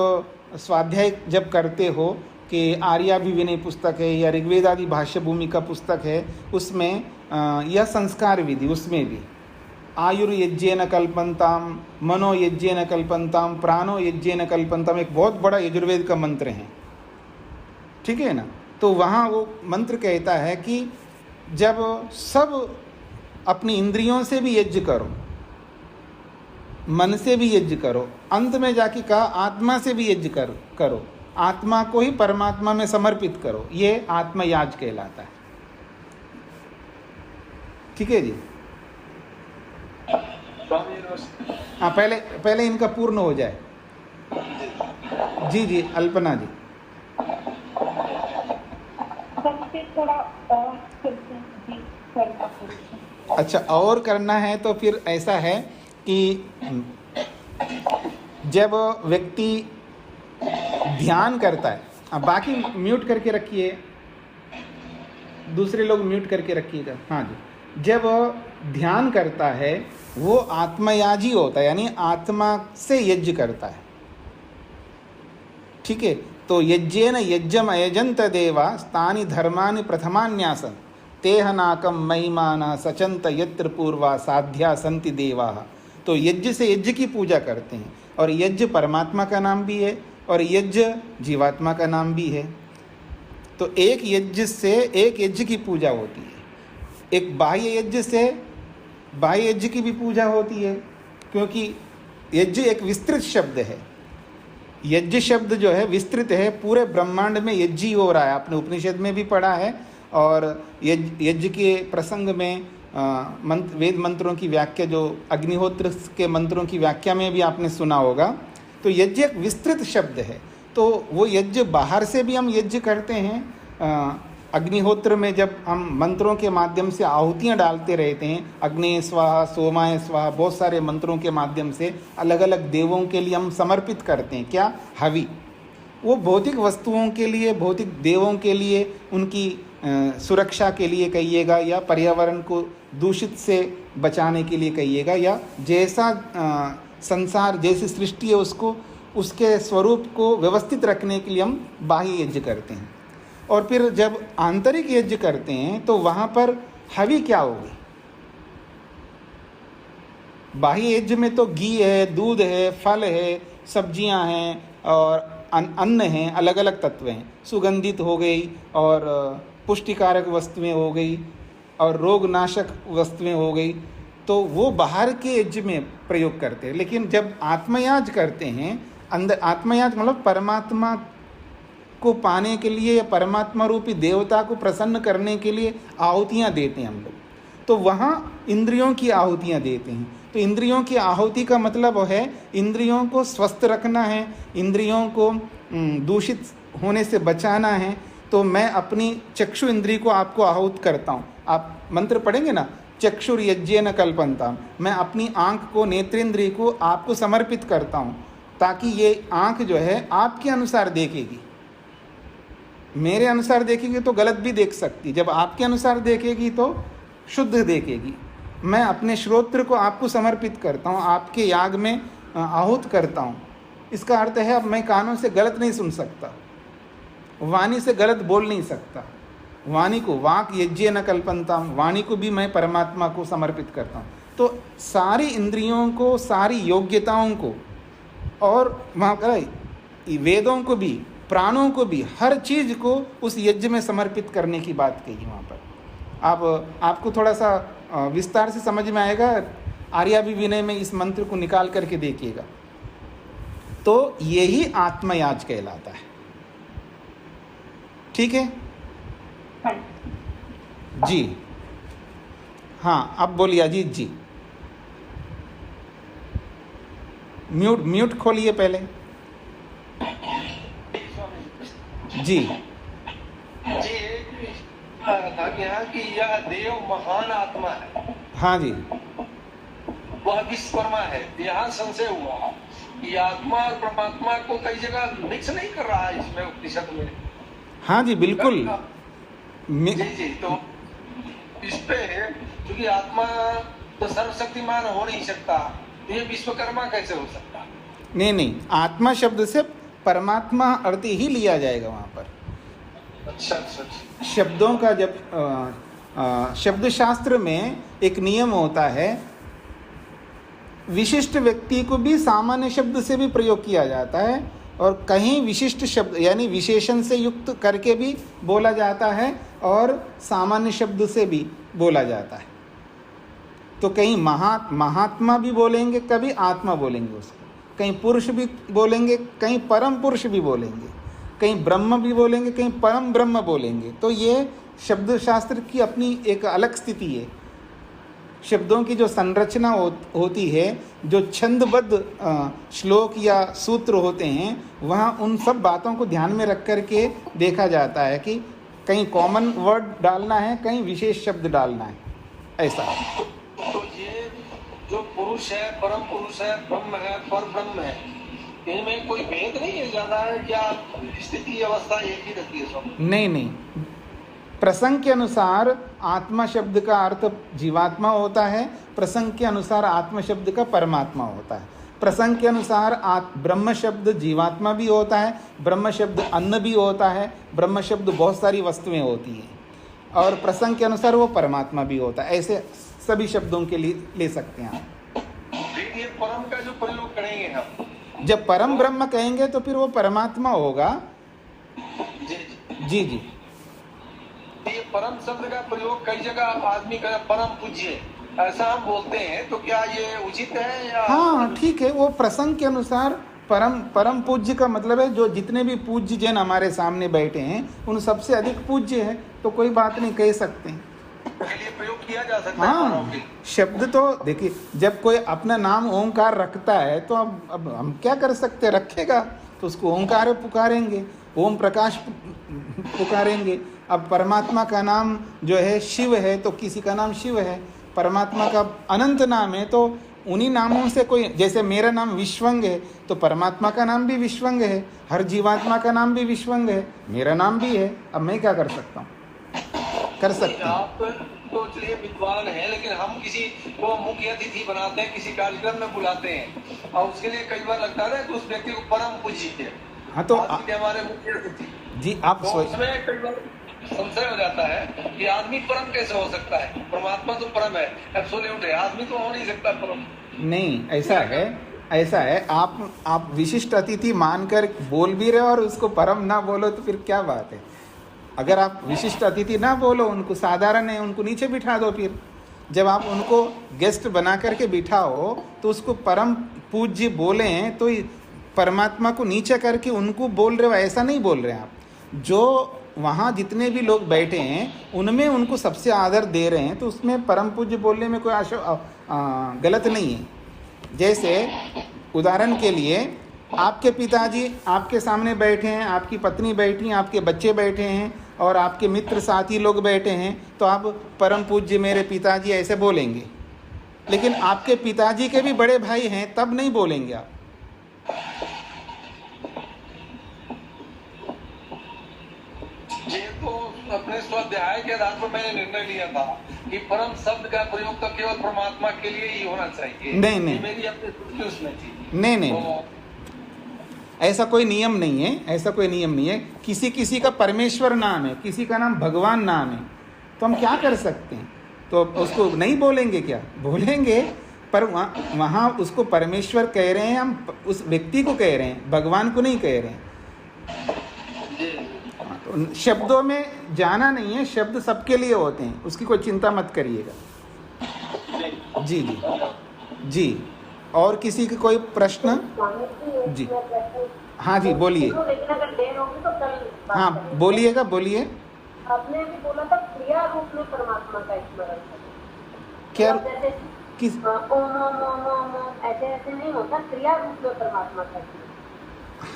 Speaker 1: स्वाध्याय जब करते हो कि आर्याभिविनय पुस्तक है या ऋग्वेदादि भाष्य भूमिका पुस्तक है, उसमें यह संस्कार विधि, उसमें भी आयुर्यज्ञेन कल्पन्ताम, मनोयज्ञेन कल्पन्ताम, प्राणो यज्ञेन कल्पन्ताम, एक बहुत बड़ा यजुर्वेद का मंत्र है, ठीक है ना। तो वहाँ वो मंत्र कहता है कि जब सब अपनी इंद्रियों से भी यज्ञ करो, मन से भी यज्ञ करो, अंत में जाके कहा आत्मा से भी यज्ञ करो, आत्मा को ही परमात्मा में समर्पित करो, ये आत्मयाज कहलाता है। ठीक है जी। हाँ, पहले इनका पूर्ण हो जाए। जी जी, अल्पना जी।
Speaker 4: सबसे थोड़ा और जी करना पड़ेगा।
Speaker 1: अच्छा, और करना है तो फिर ऐसा है कि जब व्यक्ति ध्यान करता है, अब बाकी म्यूट करके रखिए, दूसरे लोग म्यूट करके रखिएगा। हाँ जी, जब ध्यान करता है वो आत्मयाजी होता है, यानी आत्मा से यज्ञ करता है। ठीक है, तो यज्ञेन यज्ञम अयजंत देवा स्थानि धर्मानि प्रथमान्यासन तेहनाकम महिमाना सचंत यत्र पूर्वा साध्या संति देवा। तो यज्ञ से यज्ञ की पूजा करते हैं, और यज्ञ परमात्मा का नाम भी है और यज्ञ जीवात्मा का नाम भी है। तो एक यज्ञ से एक यज्ञ की पूजा होती है, एक बाह्य यज्ञ से बाह्य यज्ञ की भी पूजा होती है, क्योंकि यज्ञ एक विस्तृत शब्द है। यज्ञ शब्द जो है विस्तृत है, पूरे ब्रह्मांड में यज्ञ ही हो रहा है। आपने उपनिषद में भी पढ़ा है, और यज्ञ के प्रसंग में वेद मंत्रों की व्याख्या, जो अग्निहोत्र के मंत्रों की व्याख्या में भी आपने सुना होगा। तो यज्ञ एक विस्तृत शब्द है। तो वो यज्ञ बाहर से भी हम यज्ञ करते हैं। अग्निहोत्र में जब हम मंत्रों के माध्यम से आहुतियाँ डालते रहते हैं, अग्नि स्वाहा, सोमाय स्वाहा, बहुत सारे मंत्रों के माध्यम से अलग अलग देवों के लिए हम समर्पित करते हैं। क्या? हवि। वो भौतिक वस्तुओं के लिए, भौतिक देवों के लिए, उनकी सुरक्षा के लिए कहिएगा, या पर्यावरण को दूषित से बचाने के लिए कहिएगा, या जैसा संसार, जैसी सृष्टि है उसको, उसके स्वरूप को व्यवस्थित रखने के लिए हम बाह्य यज्ञ करते हैं। और फिर जब आंतरिक यज्ञ करते हैं तो वहाँ पर हवि क्या होगी? बाह्य यज्ञ में तो घी है, दूध है, फल है, सब्जियां हैं और अन्न हैं, अलग अलग तत्व हैं। सुगंधित हो गई और पुष्टिकारक वस्तुएं हो गई और रोगनाशक वस्तुएं हो गई, तो वो बाहर के यज्ञ में प्रयोग करते हैं। लेकिन जब आत्मयाज करते हैं, अंदर आत्मयाज मतलब परमात्मा को पाने के लिए या परमात्मा रूपी देवता को प्रसन्न करने के लिए आहुतियाँ देते हैं हम लोग, तो वहाँ इंद्रियों की आहुतियाँ देते हैं। तो इंद्रियों की आहुति का मतलब है इंद्रियों को स्वस्थ रखना है, इंद्रियों को दूषित होने से बचाना है। तो मैं अपनी चक्षु इंद्रिय को आपको आहुत करता हूँ। आप मंत्र पढ़ेंगे ना, चक्षुर यज्ञेन कल्पन्ताम, मैं अपनी आँख को, नेत्रेंद्रिय को आपको समर्पित करता हूँ, ताकि ये आँख जो है आपके अनुसार देखेगी। मेरे अनुसार देखेगी तो गलत भी देख सकती, जब आपके अनुसार देखेगी तो शुद्ध देखेगी। मैं अपने श्रोत्र को आपको समर्पित करता हूँ, आपके याग में आहुत करता हूँ। इसका अर्थ है अब मैं कानों से गलत नहीं सुन सकता, वाणी से गलत बोल नहीं सकता। वाणी को, वाक यज्ञ न कल्पन्ताम, वाणी को भी मैं परमात्मा को समर्पित करता हूँ। तो सारी इंद्रियों को, सारी योग्यताओं को, और वहाँ पर वेदों को भी, प्राणों को भी, हर चीज़ को उस यज्ञ में समर्पित करने की बात कही वहाँ पर। आपको थोड़ा सा विस्तार से समझ में आएगा। आर्याभिविनय में इस मंत्र को निकाल करके देखिएगा। तो यही आत्मयाज कहलाता है। ठीक है जी? हाँ, अब बोलिए अजीत जी। म्यूट खोलिए पहले जी।
Speaker 2: था कि यह देव महान आत्मा है।
Speaker 1: हाँ जी,
Speaker 2: वह विश्वकर्मा है। यहाँ संशय हुआ कि आत्मा और परमात्मा को कई जगह मिक्स नहीं कर रहा है इसमें उपनिषद में।
Speaker 1: हाँ जी, बिल्कुल।
Speaker 2: जी, तो इस पे क्योंकि आत्मा तो सर्वशक्तिमान हो नहीं सकता, तो ये विश्वकर्मा कैसे हो सकता?
Speaker 1: नहीं, आत्मा शब्द से परमात्मा अर्थ ही लिया जाएगा वहाँ पर।
Speaker 2: अच्छा।
Speaker 1: शब्दों का जब शब्द शास्त्र में एक नियम होता है, विशिष्ट व्यक्ति को भी सामान्य शब्द से भी प्रयोग किया जाता है, और कहीं विशिष्ट शब्द यानी विशेषण से युक्त करके भी बोला जाता है, और सामान्य शब्द से भी बोला जाता है। तो कहीं महात्मा भी बोलेंगे, कभी आत्मा बोलेंगे उसको, कहीं पुरुष भी बोलेंगे, कहीं परम पुरुष भी बोलेंगे, कहीं ब्रह्म भी बोलेंगे, कहीं परम ब्रह्म बोलेंगे। तो ये शब्द शास्त्र की अपनी एक अलग स्थिति है। शब्दों की जो संरचना होती है, जो छंदबद्ध श्लोक या सूत्र होते हैं, वहाँ उन सब बातों को ध्यान में रख कर के देखा जाता है कि कहीं कॉमन वर्ड डालना है, कहीं विशेष शब्द डालना है। ऐसा है।
Speaker 2: तो ये जो पुरुष है, परम पुरुष है, ब्रह्म है, पर ब्रह्म है, इनमें कोई भेद नहीं है ज्यादा है क्या? स्थिति अवस्था एक ही रहती है सब?
Speaker 1: नहीं नहीं, प्रसंग के अनुसार आत्मा शब्द का अर्थ जीवात्मा होता है, प्रसंग के अनुसार आत्मा शब्द का परमात्मा होता है। प्रसंग के अनुसार ब्रह्म शब्द जीवात्मा भी होता है, ब्रह्म शब्द अन्न भी होता है, ब्रह्म शब्द बहुत सारी वस्तुएं होती हैं, और प्रसंग के अनुसार वो परमात्मा भी होता है। ऐसे सभी शब्दों के लिए ले सकते हैं आप।
Speaker 2: फिर ये परम का जो प्रयोग करेंगे हम,
Speaker 1: जब परम ब्रह्म कहेंगे तो फिर वो परमात्मा होगा।
Speaker 2: जी
Speaker 1: जी जी,
Speaker 2: ये परम शब्द का प्रयोग कई जगह आदमी का परम पूज्य ऐसा हम बोलते हैं, तो क्या ये उचित है या?
Speaker 1: हाँ ठीक है, वो प्रसंग के अनुसार परम पूज्य का मतलब है जो जितने भी पूज्य जन हमारे सामने बैठे हैं उन सबसे अधिक पूज्य है, तो कोई बात नहीं, कह सकते हैं।
Speaker 2: के लिए प्रयोग किया जा सकता है
Speaker 1: हाँ,
Speaker 2: परम के।
Speaker 1: शब्द तो देखिए, जब कोई अपना नाम ओंकार रखता है तो अब हम क्या कर सकते हैं, रखेगा तो उसको ओंकार पुकारेंगे, ओम प्रकाश पुकारेंगे। अब परमात्मा का नाम जो है शिव है तो किसी का नाम शिव है, परमात्मा का अनंत नाम है तो उन्हीं नामों से कोई, जैसे मेरा नाम विश्वंग है तो परमात्मा का नाम भी विश्वंग है, हर जीवात्मा का नाम भी विश्वंग है, मेरा नाम भी है। अब मैं क्या कर सकता हूँ, कर सकते हैं।
Speaker 2: आप तो चलिए विद्वान हैं, लेकिन हम किसी को मुख्य अतिथि बनाते हैं, किसी कार्यक्रम में बुलाते हैं, और उसके लिए कई बार लगता है कि उस व्यक्ति को परम पूज्य,
Speaker 1: हाँ तो
Speaker 2: हमारे मुख्य अतिथि
Speaker 1: जी, आप
Speaker 2: तो उसमें कई बार संशय हो जाता है कि आदमी परम कैसे हो सकता है? परमात्मा तो परम है, एब्सोल्यूट है, आदमी तो हो नहीं सकता परम।
Speaker 1: नहीं, ऐसा है आप विशिष्ट अतिथि मानकर बोल भी रहे हो और उसको परम ना बोलो तो फिर क्या बात है। अगर आप विशिष्ट अतिथि ना बोलो, उनको साधारण है, उनको नीचे बिठा दो। फिर जब आप उनको गेस्ट बना करके बिठाओ तो उसको परम पूज्य बोले हैं तो परमात्मा को नीचे करके उनको बोल रहे हो, ऐसा नहीं बोल रहे हैं आप। जो वहाँ जितने भी लोग बैठे हैं उनमें उनको सबसे आदर दे रहे हैं, तो उसमें परम पूज्य बोलने में कोई गलत नहीं है। जैसे उदाहरण के लिए आपके पिताजी आपके सामने बैठे हैं, आपकी पत्नी बैठी हैं, आपके बच्चे बैठे हैं और आपके मित्र साथी लोग बैठे हैं, तो आप परम पूज्य मेरे पिताजी ऐसे बोलेंगे। लेकिन आपके पिताजी के भी बड़े भाई हैं तब नहीं बोलेंगे आप।
Speaker 2: ये तो अपने स्वाध्याय के आधार पर मैंने निर्णय लिया था कि परम शब्द का प्रयोग तो केवल परमात्मा के लिए ही होना चाहिए।
Speaker 1: नहीं।
Speaker 2: मेरी अपनी सोच उसमें थी।
Speaker 1: नहीं, ऐसा कोई नियम नहीं है, ऐसा कोई नियम नहीं है। किसी का परमेश्वर नाम है, किसी का नाम भगवान नाम है, तो हम क्या कर सकते हैं? तो उसको नहीं बोलेंगे क्या? बोलेंगे, पर वहाँ उसको परमेश्वर कह रहे हैं, हम उस व्यक्ति को कह रहे हैं, भगवान को नहीं कह रहे हैं। तो शब्दों में जाना नहीं है, शब्द सबके लिए होते हैं, उसकी कोई चिंता मत करिएगा। जी। और किसी के कोई प्रश्न? जी हाँ जी, बोलिए। हाँ बोलिएगा, बोलिए।
Speaker 5: आपने भी बोला था क्रिया रूप में परमात्मा का स्मरण
Speaker 1: क्या? किस?
Speaker 5: ओम ओम ओम ओम ओम ऐसे नहीं होता, क्रिया रूप में परमात्मा का स्मरण।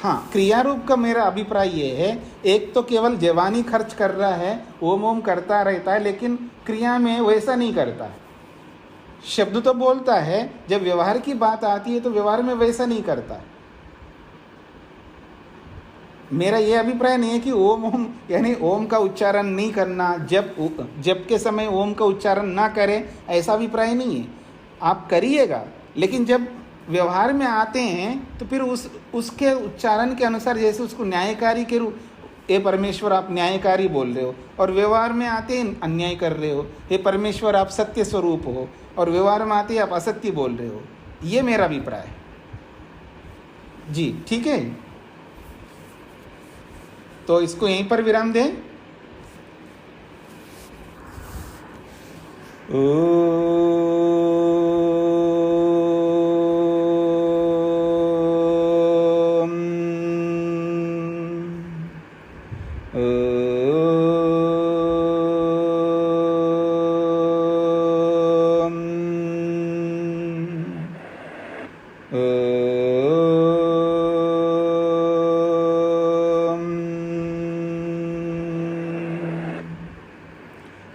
Speaker 1: हाँ, क्रिया रूप का मेरा अभिप्राय ये है, एक तो केवल जवानी खर्च कर रहा है, ओम ओम करता रहता है, लेकिन क्रिया में वैसा नहीं करता है। शब्द तो बोलता है, जब व्यवहार की बात आती है तो व्यवहार में वैसा नहीं करता है। मेरा ये अभिप्राय नहीं है कि ओम ओम यानी ओम का उच्चारण नहीं करना, जब के समय ओम का उच्चारण ना करें, ऐसा अभिप्राय नहीं है। आप करिएगा, लेकिन जब व्यवहार में आते हैं तो फिर उसके उच्चारण के अनुसार, जैसे उसको न्यायकारी के रूप, हे परमेश्वर आप न्यायकारी बोल रहे हो, और व्यवहार में आते हैं अन्याय कर रहे हो। हे परमेश्वर आप सत्य स्वरूप हो, और व्यवहार में आते आप असत्य बोल रहे हो। ये मेरा अभिप्राय है। जी ठीक है, तो इसको यहीं पर विराम दें।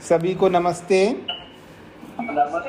Speaker 1: सभी को नमस्ते।
Speaker 4: Namaste.